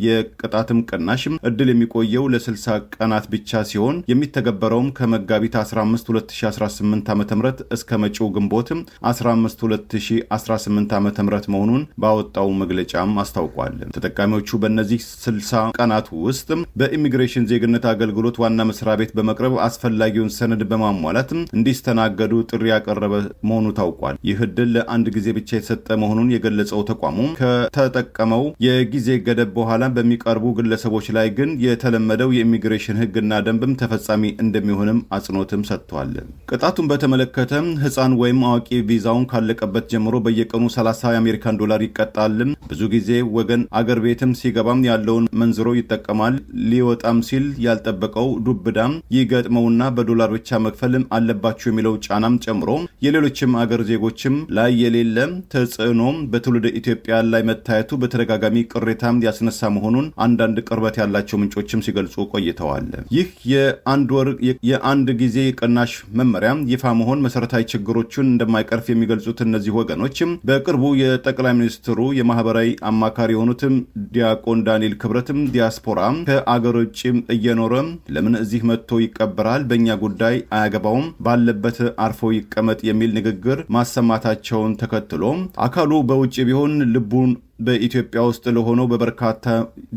የቅጣትም ቅናሽ እድል የሚቆየው ለ60 ቀናት ብቻ ሲሆን የሚተገበረውም ከመጋቢት 15 2018 ዓ.ም እስከ መጪው ግንቦት 15 2018 ዓ.ም መሆኑን ባወጣው መግለጫም አስታውቋል። ተጠቃሚዎቹ በእነዚህ 60 ቀናት ውስጥ በኢሚግሬሽን ዜግነት አገልግሎት ዋና መስሪያ ቤት በመቅረብ አስፈላጊውን ሰነድ በማሟላት እንዲስተናገዱ ጥሪ ያቀረበ መሆኑ ታውቋል። ይህ ዕድል ለአንድ ጊዜ ብቻ የተሰጠ መሆኑን የገለጸው ተቋሙ ከተጠቀመው የጊዜ ገደብ በኋላ በሚቀርቡ ግለሰቦች ላይ ግን የተለመደው የኢሚግሬሽን ሕግና ደንብም ተፈጻሚ እንደሚሆንም አጽንኦትም ሰጥቷል። ቅጣቱን በተመለከተ ህፃን ወይም አዋቂ ቪዛውን ካለቀበት ጀምሮ በየቀኑ 30 የአሜሪካን ዶላር ይቀጣል። ብዙ ጊዜ ወገን አገር ቤትም ሲገባም ያለውን መንዝሮ ይጠቀማል። ሊወጣም ሲል ያልጠበቀው ዱብዳም ይገጥመውና በዶላር ብቻ መክፈልም አለባቸው የሚለው ጫናም ጨምሮ የሌሎችም አገር ዜጎችም ላይ የሌለ ተጽዕኖ በትውልደ ኢትዮጵያ ላይ መታየቱ በተደጋጋሚ ቅሬታም ያስነሳ መሆኑን አንዳንድ ቅርበት ያላቸው ምንጮችም ሲገልጹ ቆይተዋል። ይህ የአንድ ጊዜ ቅናሽ መመሪያ ይፋ መሆን መሰረታዊ ችግሮችን እንደማይቀርፍ የሚገልጹት እነዚህ ወገኖችም በቅርቡ የጠቅላይ ሚኒስትሩ የማህበራዊ አማካሪ የሆኑትም ዲያቆን ዳንኤል ክብረትም ዲያስፖራ ከአገር ውጭ እየኖረ ለምን እዚህ መጥቶ ይቀበራል? በእኛ ጉዳይ አያገባውም፣ ባለበት አርፎ ይቀመጥ የሚል ንግግር ማሰማታቸውን ተከትሎ አካሉ በውጭ ቢሆን ልቡን በኢትዮጵያ ውስጥ ለሆነው በበርካታ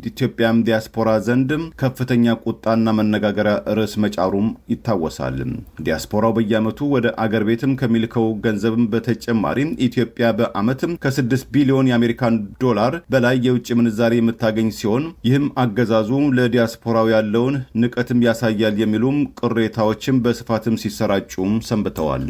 ኢትዮጵያም ዲያስፖራ ዘንድ ከፍተኛ ቁጣና መነጋገሪያ ርዕስ መጫሩም ይታወሳል። ዲያስፖራው በየዓመቱ ወደ አገር ቤትም ከሚልከው ገንዘብም በተጨማሪ ኢትዮጵያ በዓመትም ከ6 ቢሊዮን የአሜሪካን ዶላር በላይ የውጭ ምንዛሬ የምታገኝ ሲሆን ይህም አገዛዙ ለዲያስፖራው ያለውን ንቀትም ያሳያል የሚሉም ቅሬታዎችም በስፋትም ሲሰራጩም ሰንብተዋል።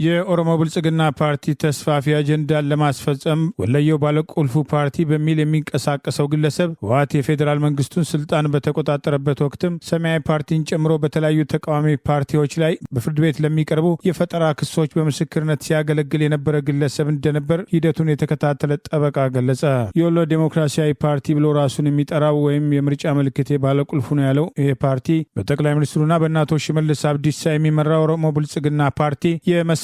የኦሮሞ ብልጽግና ፓርቲ ተስፋፊ አጀንዳን ለማስፈጸም ወለየው ባለቁልፉ ፓርቲ በሚል የሚንቀሳቀሰው ግለሰብ ህወሓት የፌዴራል መንግስቱን ስልጣን በተቆጣጠረበት ወቅትም ሰማያዊ ፓርቲን ጨምሮ በተለያዩ ተቃዋሚ ፓርቲዎች ላይ በፍርድ ቤት ለሚቀርቡ የፈጠራ ክሶች በምስክርነት ሲያገለግል የነበረ ግለሰብ እንደነበር ሂደቱን የተከታተለ ጠበቃ ገለጸ። የወሎ ዴሞክራሲያዊ ፓርቲ ብሎ ራሱን የሚጠራው ወይም የምርጫ ምልክቴ ባለቁልፉ ነው ያለው ይሄ ፓርቲ በጠቅላይ ሚኒስትሩና በእናቶ ሽመልስ አብዲሳ የሚመራው ኦሮሞ ብልጽግና ፓርቲ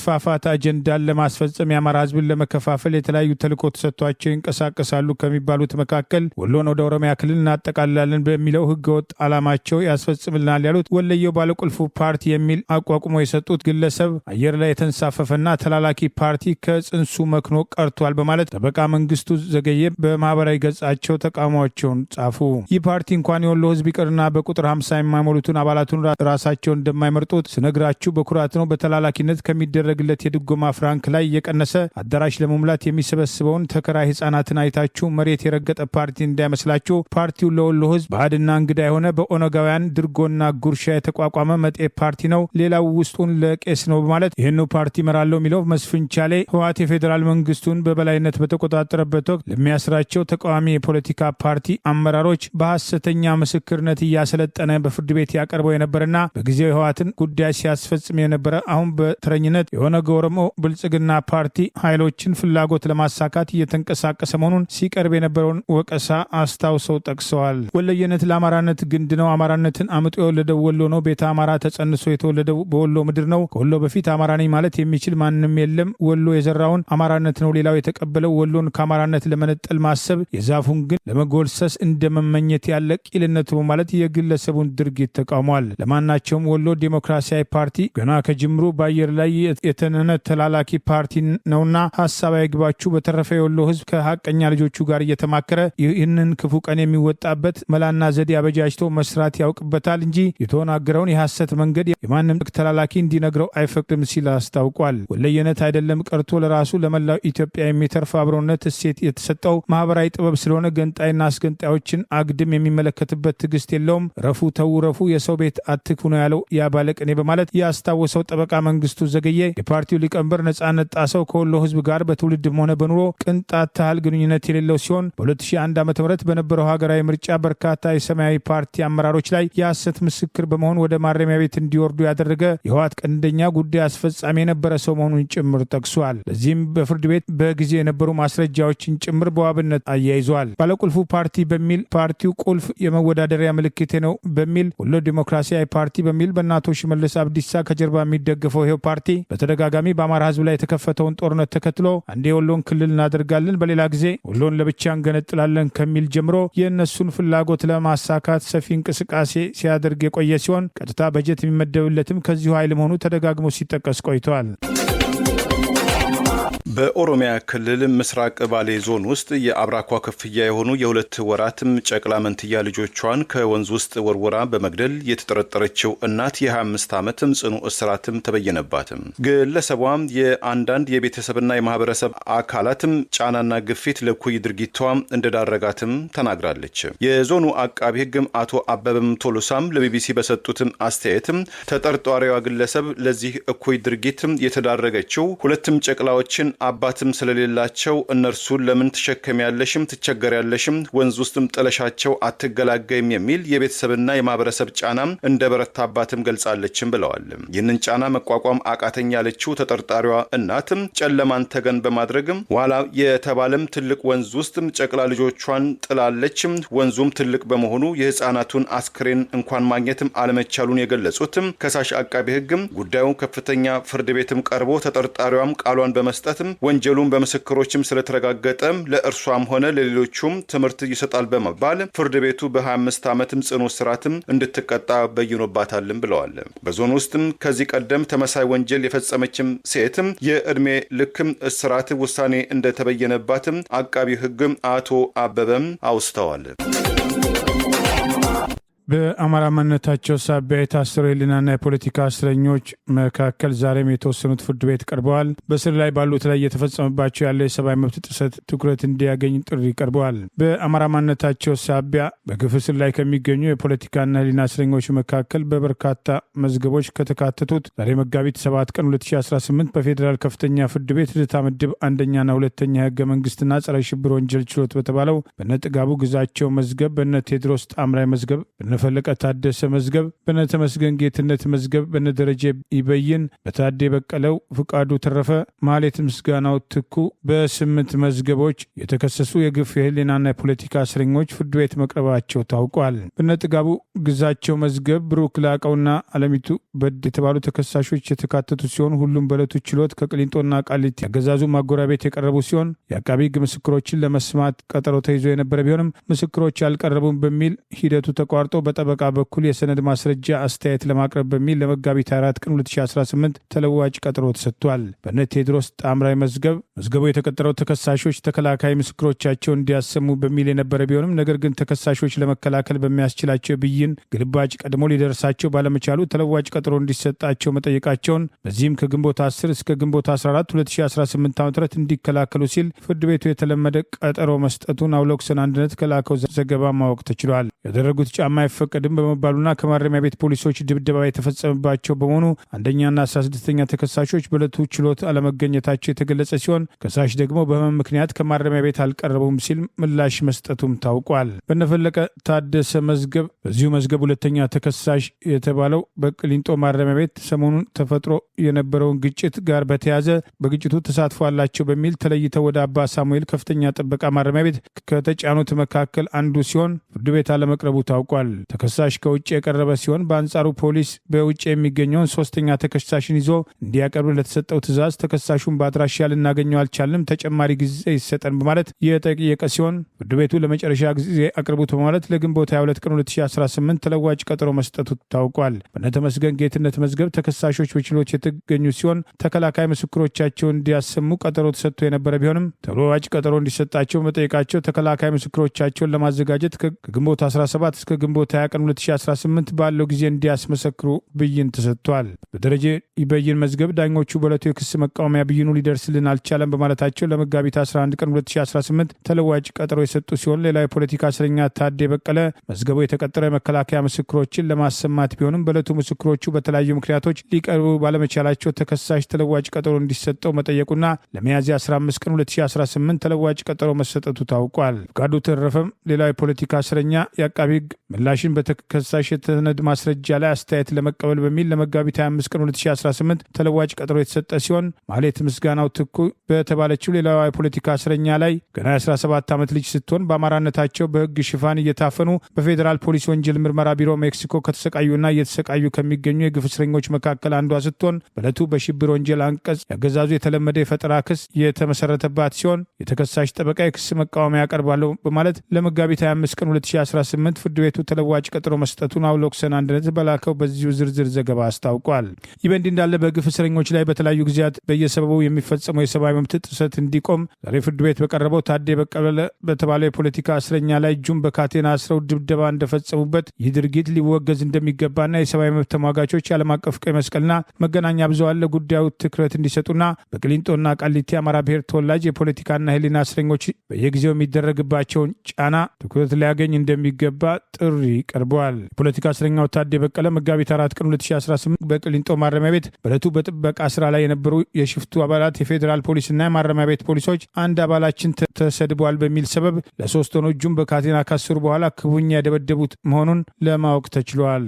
የመስፋፋት አጀንዳን ለማስፈጸም የአማራ ህዝብን ለመከፋፈል የተለያዩ ተልዕኮ ተሰጥቷቸው ይንቀሳቀሳሉ ከሚባሉት መካከል ወሎን ወደ ኦሮሚያ ክልል እናጠቃልላለን በሚለው ህገወጥ ዓላማቸው ያስፈጽምልናል ያሉት ወለየው ባለቁልፉ ፓርቲ የሚል አቋቁሞ የሰጡት ግለሰብ አየር ላይ የተንሳፈፈና ተላላኪ ፓርቲ ከጽንሱ መክኖ ቀርቷል በማለት ጠበቃ መንግስቱ ዘገየ በማህበራዊ ገጻቸው ተቃውሟቸውን ጻፉ። ይህ ፓርቲ እንኳን የወሎ ህዝብ ይቅርና በቁጥር 50 የማይሞሉትን አባላቱን ራሳቸውን እንደማይመርጡት ስነግራችሁ በኩራት ነው። በተላላኪነት ከሚደረግለት የድጎማ ፍራንክ ላይ እየቀነሰ አዳራሽ ለመሙላት የሚሰበስበውን ተከራይ ህጻናትን አይታችሁ መሬት የረገጠ ፓርቲ እንዳይመስላችሁ። ፓርቲው ለወሎ ህዝብ ባዕድና እንግዳ የሆነ በኦነጋውያን ድርጎና ጉርሻ የተቋቋመ መጤ ፓርቲ ነው። ሌላው ውስጡን ለቄስ ነው በማለት ይህኑ ፓርቲ መራለው የሚለው መስፍን ቻሌ ህወሓት የፌዴራል መንግስቱን በበላይነት በተቆጣጠረበት ወቅት ለሚያስራቸው ተቃዋሚ የፖለቲካ ፓርቲ አመራሮች በሐሰተኛ ምስክርነት እያሰለጠነ በፍርድ ቤት ያቀርበው የነበረና በጊዜው የህወሓትን ጉዳይ ሲያስፈጽም የነበረ አሁን በተረኝነት የኦነግ ኦሮሞ ብልጽግና ፓርቲ ኃይሎችን ፍላጎት ለማሳካት እየተንቀሳቀሰ መሆኑን ሲቀርብ የነበረውን ወቀሳ አስታውሰው ጠቅሰዋል። ወለየነት ለአማራነት ግንድ ነው። አማራነትን አምጦ የወለደው ወሎ ነው። ቤተ አማራ ተጸንሶ የተወለደው በወሎ ምድር ነው። ከወሎ በፊት አማራ ነኝ ማለት የሚችል ማንም የለም። ወሎ የዘራውን አማራነት ነው ሌላው የተቀበለው። ወሎን ከአማራነት ለመነጠል ማሰብ የዛፉን ግን ለመጎልሰስ እንደመመኘት ያለ ቂልነት በማለት የግለሰቡን ድርጊት ተቃውሟል። ለማናቸውም ወሎ ዴሞክራሲያዊ ፓርቲ ገና ከጅምሩ በአየር ላይ የተነነ ተላላኪ ፓርቲ ነውና ሀሳብ አይግባችሁ። በተረፈ የወሎ ህዝብ ከሀቀኛ ልጆቹ ጋር እየተማከረ ይህንን ክፉ ቀን የሚወጣበት መላና ዘዴ አበጃጅቶ መስራት ያውቅበታል እንጂ የተወናገረውን የሐሰት መንገድ የማንም ተላላኪ እንዲነግረው አይፈቅድም ሲል አስታውቋል። ወለየነት አይደለም ቀርቶ ለራሱ ለመላው ኢትዮጵያ የሚተርፍ አብሮነት እሴት የተሰጠው ማህበራዊ ጥበብ ስለሆነ ገንጣይና አስገንጣዮችን አግድም የሚመለከትበት ትዕግስት የለውም። ረፉ ተው ረፉ የሰው ቤት አትክፉ ነው ያለው ያባለቅኔ በማለት ያስታወሰው ጠበቃ መንግስቱ ዘገየ የፓርቲው ሊቀመንበር ነጻነት ጣሰው ከወሎ ህዝብ ጋር በትውልድም ሆነ በኑሮ ቅንጣት ታህል ግንኙነት የሌለው ሲሆን በ2001 ዓ.ም በነበረው ሀገራዊ ምርጫ በርካታ የሰማያዊ ፓርቲ አመራሮች ላይ የሐሰት ምስክር በመሆን ወደ ማረሚያ ቤት እንዲወርዱ ያደረገ የህወሓት ቀንደኛ ጉዳይ አስፈጻሚ የነበረ ሰው መሆኑን ጭምር ጠቅሷል። ለዚህም በፍርድ ቤት በጊዜ የነበሩ ማስረጃዎችን ጭምር በዋብነት አያይዟል። ባለቁልፉ ፓርቲ በሚል ፓርቲው ቁልፍ የመወዳደሪያ ምልክቴ ነው በሚል ወሎ ዲሞክራሲያዊ ፓርቲ በሚል በእናቶ ሽመልስ አብዲሳ ከጀርባ የሚደገፈው ይሄው ፓርቲ በተደጋጋሚ በአማራ ህዝብ ላይ የተከፈተውን ጦርነት ተከትሎ አንዴ ወሎን ክልል እናደርጋለን፣ በሌላ ጊዜ ወሎን ለብቻ እንገነጥላለን ከሚል ጀምሮ የእነሱን ፍላጎት ለማሳካት ሰፊ እንቅስቃሴ ሲያደርግ የቆየ ሲሆን ቀጥታ በጀት የሚመደብለትም ከዚሁ ኃይል መሆኑ ተደጋግሞ ሲጠቀስ ቆይተዋል። በኦሮሚያ ክልል ምስራቅ ባሌ ዞን ውስጥ የአብራኳ ክፍያ የሆኑ የ2 ወራትም ጨቅላ መንትያ ልጆቿን ከወንዝ ውስጥ ወርወራ በመግደል የተጠረጠረችው እናት የ25 ዓመትም ጽኑ እስራትም ተበየነባትም። ግለሰቧም የአንዳንድ የቤተሰብና የማህበረሰብ አካላትም ጫናና ግፊት ለኩይ ድርጊቷ እንደዳረጋትም ተናግራለች። የዞኑ አቃቢ ህግም አቶ አበበም ቶሎሳም ለቢቢሲ በሰጡትም አስተያየትም ተጠርጣሪዋ ግለሰብ ለዚህ እኩይ ድርጊትም የተዳረገችው ሁለትም ጨቅላዎችን አባትም ስለሌላቸው እነርሱን ለምን ትሸከሚያለሽም ትቸገሪያለሽም ወንዝ ውስጥም ጥለሻቸው አትገላገይም የሚል የቤተሰብና የማህበረሰብ ጫናም እንደበረታባትም ገልጻለችም ብለዋል። ይህንን ጫና መቋቋም አቃተኛ ያለችው ተጠርጣሪዋ እናትም ጨለማን ተገን በማድረግም ዋላ የተባለም ትልቅ ወንዝ ውስጥም ጨቅላ ልጆቿን ጥላለችም። ወንዙም ትልቅ በመሆኑ የህፃናቱን አስክሬን እንኳን ማግኘትም አለመቻሉን የገለጹትም ከሳሽ አቃቢ ህግም ጉዳዩ ከፍተኛ ፍርድ ቤትም ቀርቦ ተጠርጣሪዋም ቃሏን በመስጠት ወንጀሉን በምስክሮችም ስለተረጋገጠ ለእርሷም ሆነ ለሌሎቹም ትምህርት ይሰጣል በመባል ፍርድ ቤቱ በ25 ዓመትም ጽኑ እስራትም እንድትቀጣ በይኖባታልም ብለዋል። በዞን ውስጥም ከዚህ ቀደም ተመሳይ ወንጀል የፈጸመችም ሴትም የዕድሜ ልክም እስራት ውሳኔ እንደተበየነባትም አቃቢ ህግም አቶ አበበም አውስተዋል። በአማራ ማንነታቸው ሳቢያ የታሰሩ የህሊናና የፖለቲካ እስረኞች መካከል ዛሬም የተወሰኑት ፍርድ ቤት ቀርበዋል። በስር ላይ ባሉት ላይ እየተፈጸመባቸው ያለው የሰብአዊ መብት ጥሰት ትኩረት እንዲያገኝ ጥሪ ቀርበዋል። በአማራ ማንነታቸው ሳቢያ በግፍ እስር ላይ ከሚገኙ የፖለቲካና ህሊና እስረኞች መካከል በበርካታ መዝገቦች ከተካተቱት ዛሬ መጋቢት 7 ቀን 2018 በፌዴራል ከፍተኛ ፍርድ ቤት ልደታ ምድብ አንደኛና ሁለተኛ ህገ መንግስትና ጸረ ሽብር ወንጀል ችሎት በተባለው በነ ጥጋቡ ግዛቸው መዝገብ፣ በነ ቴድሮስ ጣምራይ መዝገብ፣ በነ በነፈለቀ ታደሰ መዝገብ፣ በነተመስገን ጌትነት መዝገብ፣ በነደረጀ ይበይን፣ በታዴ በቀለው፣ ፍቃዱ ተረፈ፣ ማህሌት ምስጋናው ትኩ በ8 መዝገቦች የተከሰሱ የግፍ የህሊናና የፖለቲካ እስረኞች ፍርድ ቤት መቅረባቸው ታውቋል። በነጥጋቡ ግዛቸው መዝገብ ብሩክ ላቀውና አለሚቱ በድ የተባሉ ተከሳሾች የተካተቱ ሲሆን ሁሉም በዕለቱ ችሎት ከቅሊንጦና ቃሊቲ ያገዛዙ ማጎሪያ ቤት የቀረቡ ሲሆን የአቃቢ ህግ ምስክሮችን ለመስማት ቀጠሮ ተይዞ የነበረ ቢሆንም ምስክሮች አልቀረቡም በሚል ሂደቱ ተቋርጦ በጠበቃ በኩል የሰነድ ማስረጃ አስተያየት ለማቅረብ በሚል ለመጋቢት 4 ቀን 2018 ተለዋጭ ቀጠሮ ተሰጥቷል። በነ ቴዎድሮስ ጣምራይ መዝገቡ የተቀጠረው ተከሳሾች ተከላካይ ምስክሮቻቸው እንዲያሰሙ በሚል የነበረ ቢሆንም ነገር ግን ተከሳሾች ለመከላከል በሚያስችላቸው ብይን ግልባጭ ቀድሞ ሊደርሳቸው ባለመቻሉ ተለዋጭ ቀጠሮ እንዲሰጣቸው መጠየቃቸውን በዚህም ከግንቦት 10 እስከ ግንቦት 14 2018 ዓ.ም እንዲከላከሉ ሲል ፍርድ ቤቱ የተለመደ ቀጠሮ መስጠቱን አውሎክሰን አንድነት ከላከው ዘገባ ማወቅ ተችሏል። ያደረጉት ጫማ አይፈቀድም በመባሉና ከማረሚያ ቤት ፖሊሶች ድብደባ የተፈጸመባቸው በመሆኑ አንደኛና 16ኛ ተከሳሾች በዕለቱ ችሎት አለመገኘታቸው የተገለጸ ሲሆን ከሳሽ ደግሞ በህመም ምክንያት ከማረሚያ ቤት አልቀረቡም ሲል ምላሽ መስጠቱም ታውቋል። በነፈለቀ ታደሰ መዝገብ በዚሁ መዝገብ ሁለተኛ ተከሳሽ የተባለው በቅሊንጦ ማረሚያ ቤት ሰሞኑን ተፈጥሮ የነበረውን ግጭት ጋር በተያያዘ በግጭቱ ተሳትፎ አላቸው በሚል ተለይተው ወደ አባ ሳሙኤል ከፍተኛ ጥበቃ ማረሚያ ቤት ከተጫኑት መካከል አንዱ ሲሆን ፍርድ ቤት አለመቅረቡ ታውቋል። ተከሳሽ ከውጭ የቀረበ ሲሆን በአንጻሩ ፖሊስ በውጭ የሚገኘውን ሶስተኛ ተከሳሽን ይዞ እንዲያቀርብ ለተሰጠው ትዕዛዝ ተከሳሹን በአድራሻ ልናገኘው አልቻልንም፣ ተጨማሪ ጊዜ ይሰጠን በማለት የጠየቀ ሲሆን ፍርድ ቤቱ ለመጨረሻ ጊዜ አቅርቡት በማለት ለግንቦት 22 ቀን 2018 ተለዋጭ ቀጠሮ መስጠቱ ታውቋል። በነተመስገን ጌትነት መዝገብ ተከሳሾች በችሎት የተገኙ ሲሆን ተከላካይ ምስክሮቻቸውን እንዲያሰሙ ቀጠሮ ተሰጥቶ የነበረ ቢሆንም ተለዋጭ ቀጠሮ እንዲሰጣቸው መጠየቃቸው ተከላካይ ምስክሮቻቸውን ለማዘጋጀት ከግንቦት 17 እስከ ግንቦት 20 ቀን 2018 ባለው ጊዜ እንዲያስመሰክሩ ብይን ተሰጥቷል። በደረጀ ይበይን መዝገብ ዳኞቹ በዕለቱ የክስ መቃወሚያ ብይኑ ሊደርስልን አልቻለም በማለታቸው ለመጋቢት 11 ቀን 2018 ተለዋጭ ቀጠሮ የሰጡ ሲሆን ሌላ የፖለቲካ እስረኛ ታዴ በቀለ መዝገቡ የተቀጠረው የመከላከያ ምስክሮችን ለማሰማት ቢሆንም በዕለቱ ምስክሮቹ በተለያዩ ምክንያቶች ሊቀርቡ ባለመቻላቸው ተከሳሽ ተለዋጭ ቀጠሮ እንዲሰጠው መጠየቁና ለሚያዝያ 15 ቀን 2018 ተለዋጭ ቀጠሮ መሰጠቱ ታውቋል። ፍቃዱ ተረፈም ሌላው የፖለቲካ እስረኛ የአቃቢ ህግ ምላሽን በተከሳሽ የተሰነድ ማስረጃ ላይ አስተያየት ለመቀበል በሚል ለመጋቢት 25 ቀን 2018 ተለዋጭ ቀጠሮ የተሰጠ ሲሆን ማህሌት ምስጋናው ትኩ በተባለችው ሌላዋ የፖለቲካ እስረኛ ላይ ገና 17 ዓመት ልጅ ስትሆን በአማራነታቸው በህግ ሽፋን እየታፈኑ በፌዴራል ፖሊስ ወንጀል ምርመራ ቢሮ ሜክሲኮ ከተሰቃዩና እየተሰቃዩ ከሚገኙ የግፍ እስረኞች መካከል አንዷ ስትሆን በዕለቱ በሽብር ወንጀል አንቀጽ ያገዛዙ የተለመደ የፈጠራ ክስ የተመሰረተባት ሲሆን የተከሳሽ ጠበቃ የክስ መቃወሚያ ያቀርባለሁ በማለት ለመጋቢት 25 ቀን 2018 ፍርድ ቤቱ ተለዋጭ ቀጠሮ መስጠቱን አውሎክሰን አንድነት በላከው በዚሁ ዝርዝር ዘገባ አስታውቋል። ይህ በእንዲህ እንዳለ በግፍ እስረኞች ላይ በተለያዩ ጊዜያት በየሰበቡ የሚፈጸመው የሰብአዊ መብት ጥሰት እንዲቆም ዛሬ ፍርድ ቤት በቀረበው ታዴ በቀለ በተባለው የፖለቲካ እስረኛ ላይ እጁን በካቴና አስረው ድብደባ እንደፈጸሙበት ይህ ድርጊት ሊወገዝ እንደሚገባና የሰብአዊ መብት ተሟጋቾች ዓለም አቀፍ ቀይ መስቀልና መገናኛ ብዙሃን ለጉዳዩ ትኩረት እንዲሰጡና በቅሊንጦና ቃሊቲ አማራ ብሔር ተወላጅ የፖለቲካና ህሊና እስረኞች በየጊዜው የሚደረግባቸውን ጫና ትኩረት ሊያገኝ እንደሚገባ ጥሪ ቀርበዋል። የፖለቲካ እስረኛው ታዴ በቀለ መጋቢት 4 ቀን 2018 በቅሊንጦ ማረሚያ ቤት በዕለቱ በጥበቃ ስራ ላይ የነበሩ የሽፍቱ አባላት የፌዴራል ፖሊስና የማረሚያ ቤት ፖሊሶች አንድ አባላችን ተሰድቧል በሚል ሰበብ ለ3 ሆኖ እጁን በካቴና ካሰሩ በኋላ ክፉኛ የደበደቡት መሆኑን ለማወቅ ተችሏል።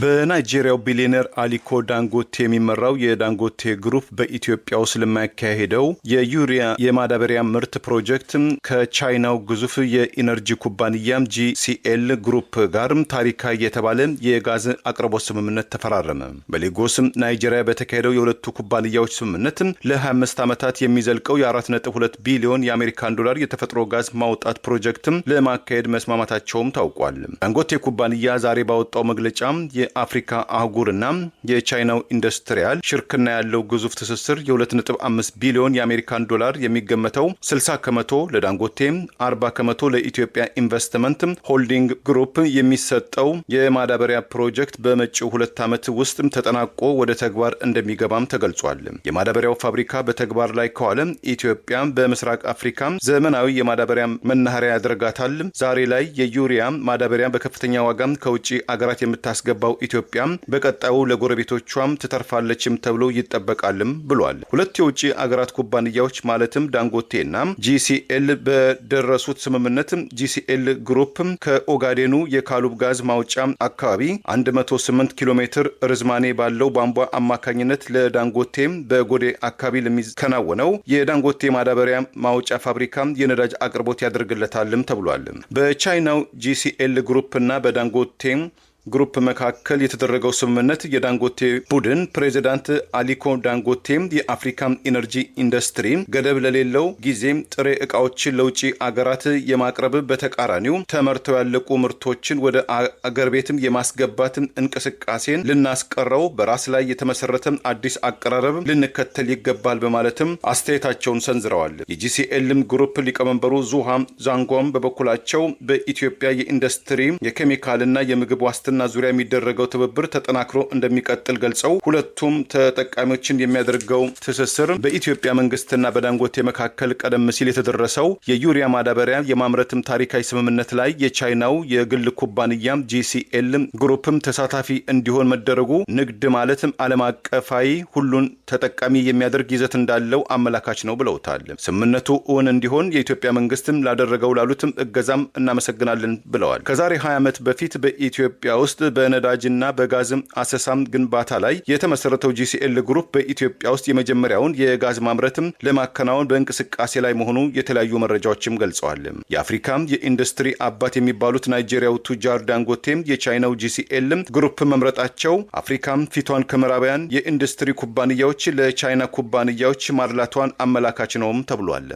በናይጄሪያው ቢሊዮነር አሊኮ ዳንጎቴ የሚመራው የዳንጎቴ ግሩፕ በኢትዮጵያ ውስጥ ለማካሄደው የዩሪያ የማዳበሪያ ምርት ፕሮጀክት ከቻይናው ግዙፍ የኢነርጂ ኩባንያ ጂሲኤል ግሩፕ ጋር ታሪካዊ የተባለ የጋዝ አቅርቦት ስምምነት ተፈራረመ። በሌጎስ ናይጄሪያ በተካሄደው የሁለቱ ኩባንያዎች ስምምነት ለ25 ዓመታት የሚዘልቀው የ4.2 ቢሊዮን የአሜሪካን ዶላር የተፈጥሮ ጋዝ ማውጣት ፕሮጀክት ለማካሄድ መስማማታቸውም ታውቋል። ዳንጎቴ ኩባንያ ዛሬ ባወጣው መግለጫ የአፍሪካ አህጉርና የቻይናው ኢንዱስትሪያል ሽርክና ያለው ግዙፍ ትስስር የ2.5 ቢሊዮን የአሜሪካን ዶላር የሚገመተው 60 ከመቶ ለዳንጎቴ 40 ከመቶ ለኢትዮጵያ ኢንቨስትመንት ሆልዲንግ ግሩፕ የሚሰጠው የማዳበሪያ ፕሮጀክት በመጪው 2 ዓመት ውስጥ ተጠናቆ ወደ ተግባር እንደሚገባም ተገልጿል። የማዳበሪያው ፋብሪካ በተግባር ላይ ከዋለ ኢትዮጵያ በምስራቅ አፍሪካ ዘመናዊ የማዳበሪያ መናኸሪያ ያደርጋታል። ዛሬ ላይ የዩሪያ ማዳበሪያ በከፍተኛ ዋጋ ከውጭ አገራት የምታስገባው የምትገነባው ኢትዮጵያ በቀጣዩ ለጎረቤቶቿም ትተርፋለችም ተብሎ ይጠበቃልም ብሏል። ሁለት የውጭ አገራት ኩባንያዎች ማለትም ዳንጎቴና ጂሲኤል በደረሱት ስምምነት ጂሲኤል ግሩፕ ከኦጋዴኑ የካሉብ ጋዝ ማውጫ አካባቢ 108 ኪሎ ሜትር ርዝማኔ ባለው ቧንቧ አማካኝነት ለዳንጎቴ በጎዴ አካባቢ ለሚከናወነው የዳንጎቴ ማዳበሪያ ማውጫ ፋብሪካ የነዳጅ አቅርቦት ያደርግለታልም ተብሏል። በቻይናው ጂሲኤል ግሩፕ እና በዳንጎቴ ግሩፕ መካከል የተደረገው ስምምነት የዳንጎቴ ቡድን ፕሬዚዳንት አሊኮ ዳንጎቴ የአፍሪካ ኢነርጂ ኢንዱስትሪ ገደብ ለሌለው ጊዜ ጥሬ ዕቃዎችን ለውጭ አገራት የማቅረብ በተቃራኒው ተመርተው ያለቁ ምርቶችን ወደ አገር ቤትም የማስገባት እንቅስቃሴን ልናስቀረው በራስ ላይ የተመሰረተ አዲስ አቀራረብ ልንከተል ይገባል በማለትም አስተያየታቸውን ሰንዝረዋል። የጂሲኤልም ግሩፕ ሊቀመንበሩ ዙሃም ዛንጎም በበኩላቸው በኢትዮጵያ የኢንዱስትሪ የኬሚካልና የምግብ ዋስትና ዙሪያ የሚደረገው ትብብር ተጠናክሮ እንደሚቀጥል ገልጸው ሁለቱም ተጠቃሚዎችን የሚያደርገው ትስስር በኢትዮጵያ መንግስትና በዳንጎቴ መካከል ቀደም ሲል የተደረሰው የዩሪያ ማዳበሪያ የማምረትም ታሪካዊ ስምምነት ላይ የቻይናው የግል ኩባንያ ጂሲኤል ግሩፕም ተሳታፊ እንዲሆን መደረጉ ንግድ ማለትም ዓለም አቀፋዊ ሁሉን ተጠቃሚ የሚያደርግ ይዘት እንዳለው አመላካች ነው ብለውታል። ስምምነቱ እውን እንዲሆን የኢትዮጵያ መንግስትም ላደረገው ላሉትም እገዛም እናመሰግናለን ብለዋል። ከዛሬ 20 ዓመት በፊት በኢትዮጵያ ውስጥ በነዳጅና በጋዝ አሰሳም ግንባታ ላይ የተመሰረተው ጂሲኤል ግሩፕ በኢትዮጵያ ውስጥ የመጀመሪያውን የጋዝ ማምረትም ለማከናወን በእንቅስቃሴ ላይ መሆኑ የተለያዩ መረጃዎችም ገልጸዋል። የአፍሪካም የኢንዱስትሪ አባት የሚባሉት ናይጄሪያው ቱጃር ዳንጎቴም የቻይናው ጂሲኤል ግሩፕ መምረጣቸው አፍሪካም ፊቷን ከምዕራባውያን የኢንዱስትሪ ኩባንያዎች ለቻይና ኩባንያዎች ማድላቷን አመላካች ነውም ተብሏል።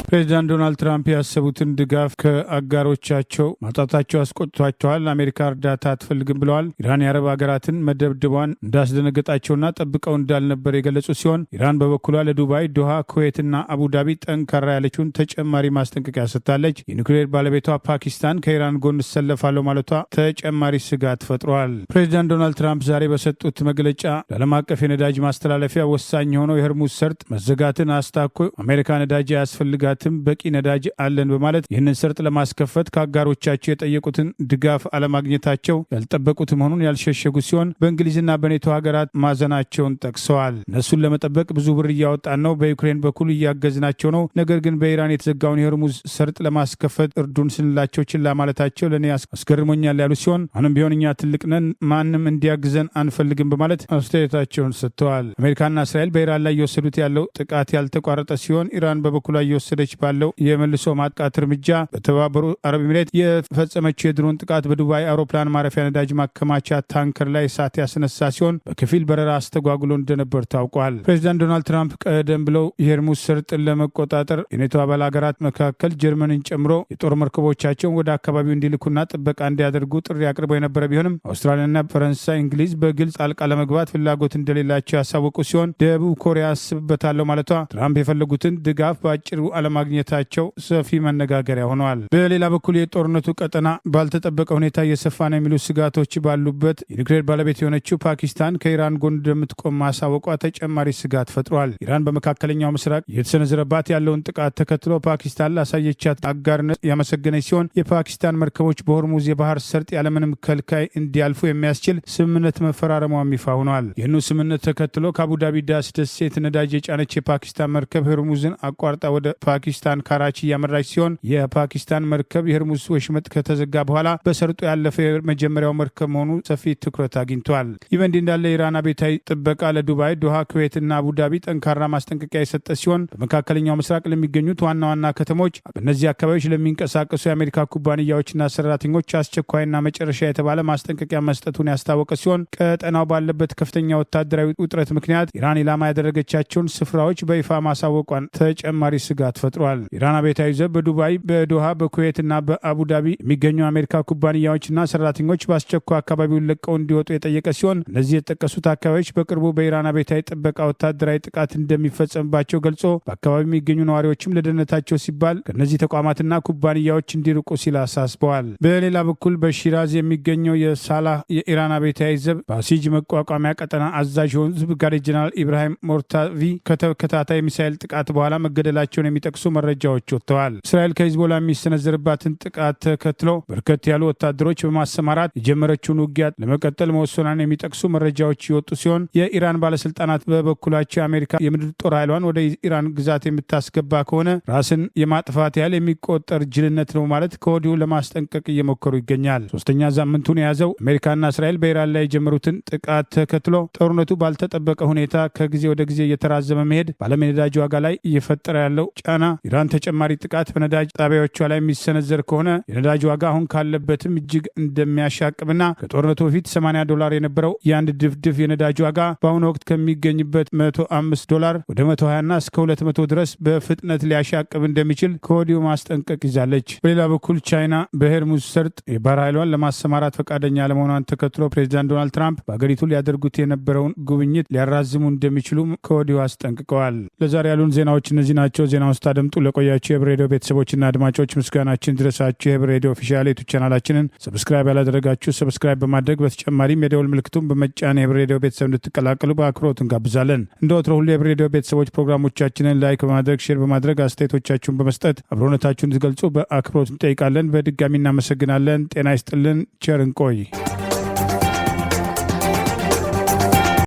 ፕሬዚዳንት ዶናልድ ትራምፕ ያሰቡትን ድጋፍ ከአጋሮቻቸው ማጣታቸው አስቆጥቷቸዋል። አሜሪካ እርዳታ አትፈልግም ብለዋል። ኢራን የአረብ ሀገራትን መደብደቧን እንዳስደነገጣቸውና ጠብቀው እንዳልነበር የገለጹ ሲሆን ኢራን በበኩሏ ለዱባይ፣ ዶሃ፣ ኩዌትና አቡዳቢ ጠንካራ ያለችውን ተጨማሪ ማስጠንቀቂያ ሰጥታለች። የኒውክሌር ባለቤቷ ፓኪስታን ከኢራን ጎን እሰለፋለሁ ማለቷ ተጨማሪ ስጋት ፈጥሯል። ፕሬዚዳንት ዶናልድ ትራምፕ ዛሬ በሰጡት መግለጫ ለዓለም አቀፍ የነዳጅ ማስተላለፊያ ወሳኝ የሆነው የሆርሙዝ ሰርጥ መዘጋትን አስታኮ አሜሪካ ነዳጅ አያስፈልጋት በቂ ነዳጅ አለን በማለት ይህንን ሰርጥ ለማስከፈት ከአጋሮቻቸው የጠየቁትን ድጋፍ አለማግኘታቸው ያልጠበቁት መሆኑን ያልሸሸጉ ሲሆን በእንግሊዝና በኔቶ ሀገራት ማዘናቸውን ጠቅሰዋል። እነሱን ለመጠበቅ ብዙ ብር እያወጣን ነው፣ በዩክሬን በኩል እያገዝናቸው ነው። ነገር ግን በኢራን የተዘጋውን የሆርሙዝ ሰርጥ ለማስከፈት እርዱን ስንላቸው ችላ ማለታቸው ለእኔ አስገርሞኛል ያሉ ሲሆን አሁንም ቢሆን እኛ ትልቅ ነን፣ ማንም እንዲያግዘን አንፈልግም በማለት አስተያየታቸውን ሰጥተዋል። አሜሪካና እስራኤል በኢራን ላይ እየወሰዱት ያለው ጥቃት ያልተቋረጠ ሲሆን ኢራን በበኩሏ እየወሰደች ባለው የመልሶ ማጥቃት እርምጃ በተባበሩ አረብ ኤሚሬት የፈጸመችው የድሮን ጥቃት በዱባይ አውሮፕላን ማረፊያ ነዳጅ ማከማቻ ታንከር ላይ እሳት ያስነሳ ሲሆን በከፊል በረራ አስተጓጉሎ እንደነበር ታውቋል። ፕሬዚዳንት ዶናልድ ትራምፕ ቀደም ብለው የሆርሙዝ ሰርጥን ለመቆጣጠር የኔቶ አባል ሀገራት መካከል ጀርመንን ጨምሮ የጦር መርከቦቻቸውን ወደ አካባቢው እንዲልኩና ጥበቃ እንዲያደርጉ ጥሪ አቅርበው የነበረ ቢሆንም አውስትራሊያና ፈረንሳይ፣ እንግሊዝ በግልጽ ጣልቃ ለመግባት ፍላጎት እንደሌላቸው ያሳወቁ ሲሆን ደቡብ ኮሪያ አስብበታለሁ ማለቷ ትራምፕ የፈለጉትን ድጋፍ በአጭሩ አለማግኘታቸው ሰፊ መነጋገሪያ ሆነዋል። በሌላ በኩል የጦርነቱ ቀጠና ባልተጠበቀ ሁኔታ እየሰፋ ነው የሚሉ ስጋቶች ባሉበት የኒውክሌር ባለቤት የሆነችው ፓኪስታን ከኢራን ጎን እንደምትቆም ማሳወቋ ተጨማሪ ስጋት ፈጥሯል። ኢራን በመካከለኛው ምስራቅ የተሰነዘረባት ያለውን ጥቃት ተከትሎ ፓኪስታን ላሳየቻት አጋርነት ያመሰገነች ሲሆን የፓኪስታን መርከቦች በሆርሙዝ የባህር ሰርጥ ያለምንም ከልካይ እንዲያልፉ የሚያስችል ስምምነት መፈራረሟም ይፋ ሆኗል። ይህኑ ስምምነት ተከትሎ ከአቡዳቢ ዳስ ደሴት ነዳጅ የጫነች የፓኪስታን መርከብ ሆርሙዝን አቋርጣ ወደ ፓኪስታን ካራቺ እያመራች ሲሆን የፓኪስታን መርከብ የሆርሙዝ ወሽመጥ ከተዘጋ በኋላ በሰርጡ ያለፈ የመጀመሪያው መርከብ መሆኑ ሰፊ ትኩረት አግኝቷል። ይህ በእንዲህ እንዳለ ኢራን አብዮታዊ ጥበቃ ለዱባይ፣ ዶሃ፣ ኩዌትና አቡዳቢ ጠንካራ ማስጠንቀቂያ የሰጠ ሲሆን በመካከለኛው ምስራቅ ለሚገኙት ዋና ዋና ከተሞች በእነዚህ አካባቢዎች ለሚንቀሳቀሱ የአሜሪካ ኩባንያዎችና ሰራተኞች አስቸኳይና መጨረሻ የተባለ ማስጠንቀቂያ መስጠቱን ያስታወቀ ሲሆን ቀጠናው ባለበት ከፍተኛ ወታደራዊ ውጥረት ምክንያት ኢራን ኢላማ ያደረገቻቸውን ስፍራዎች በይፋ ማሳወቋን ተጨማሪ ስጋት ፈጥሯል። ኢራን አብዮታዊ ዘብ በዱባይ፣ በዶሃ፣ በኩዌትና በአቡዳቢ የሚገኙ አሜሪካ ኩባንያዎችና ሰራተኞች በአስቸኳይ አካባቢውን ለቀው እንዲወጡ የጠየቀ ሲሆን እነዚህ የተጠቀሱት አካባቢዎች በቅርቡ በኢራን አብዮታዊ ጥበቃ ወታደራዊ ጥቃት እንደሚፈጸምባቸው ገልጾ በአካባቢው የሚገኙ ነዋሪዎችም ለደህንነታቸው ሲባል ከእነዚህ ተቋማትና ኩባንያዎች እንዲርቁ ሲል አሳስበዋል። በሌላ በኩል በሺራዝ የሚገኘው የሳላህ የኢራን አብዮታዊ ዘብ በሲጅ መቋቋሚያ ቀጠና አዛዥ የሆኑት ብርጋዴር ጀነራል ኢብራሂም ሞርታቪ ከተከታታይ ሚሳኤል ጥቃት በኋላ መገደላቸውን የሚጠቅሱ የሚጠቅሱ መረጃዎች ወጥተዋል። እስራኤል ከሂዝቦላ የሚሰነዘርባትን ጥቃት ተከትሎ በርከት ያሉ ወታደሮች በማሰማራት የጀመረችውን ውጊያ ለመቀጠል መወሰኗን የሚጠቅሱ መረጃዎች የወጡ ሲሆን የኢራን ባለስልጣናት በበኩላቸው የአሜሪካ የምድር ጦር ኃይሏን ወደ ኢራን ግዛት የምታስገባ ከሆነ ራስን የማጥፋት ያህል የሚቆጠር ጅልነት ነው ማለት ከወዲሁ ለማስጠንቀቅ እየሞከሩ ይገኛል። ሶስተኛ ሳምንቱን የያዘው አሜሪካና እስራኤል በኢራን ላይ የጀመሩትን ጥቃት ተከትሎ ጦርነቱ ባልተጠበቀ ሁኔታ ከጊዜ ወደ ጊዜ እየተራዘመ መሄድ በዓለም የነዳጅ ዋጋ ላይ እየፈጠረ ያለው ጫና፣ ኢራን ተጨማሪ ጥቃት በነዳጅ ጣቢያዎቿ ላይ የሚሰነዘር ከሆነ የነዳጅ ዋጋ አሁን ካለበትም እጅግ እንደሚያሻቅብና ከጦርነቱ በፊት $80 የነበረው የአንድ ድፍድፍ የነዳጅ ዋጋ በአሁኑ ወቅት ከሚገኝበት $105 ወደ 120ና እስከ 200 ድረስ በፍጥነት ሊያሻቅብ እንደሚችል ከወዲሁ ማስጠንቀቅ ይዛለች። በሌላ በኩል ቻይና በሄርሙዝ ሰርጥ የባህር ኃይሏን ለማሰማራት ፈቃደኛ ለመሆኗን ተከትሎ ፕሬዚዳንት ዶናልድ ትራምፕ በአገሪቱ ሊያደርጉት የነበረውን ጉብኝት ሊያራዝሙ እንደሚችሉ ከወዲሁ አስጠንቅቀዋል። ለዛሬ ያሉን ዜናዎች እነዚህ ናቸው። ዜና ውስጥ አደምጡ ለቆያችሁ የህብር ሬዲዮ ቤተሰቦችና አድማጮች ምስጋናችን ድረሳችሁ። የህብር ሬዲዮ ኦፊሻል ዩቲዩብ ቻናላችንን ሰብስክራይብ ያላደረጋችሁ ሰብስክራይብ በማድረግ በተጨማሪም የደወል ምልክቱን በመጫን የህብር ሬዲዮ ቤተሰብ እንድትቀላቀሉ በአክብሮት እንጋብዛለን። እንደ ወትሮ ሁሉ የህብር ሬዲዮ ቤተሰቦች ፕሮግራሞቻችንን ላይክ በማድረግ ሼር በማድረግ አስተያየቶቻችሁን በመስጠት አብሮነታችሁን እንድትገልጹ በአክብሮት እንጠይቃለን። በድጋሚ እናመሰግናለን። ጤና ይስጥልን። ቸር እንቆይ።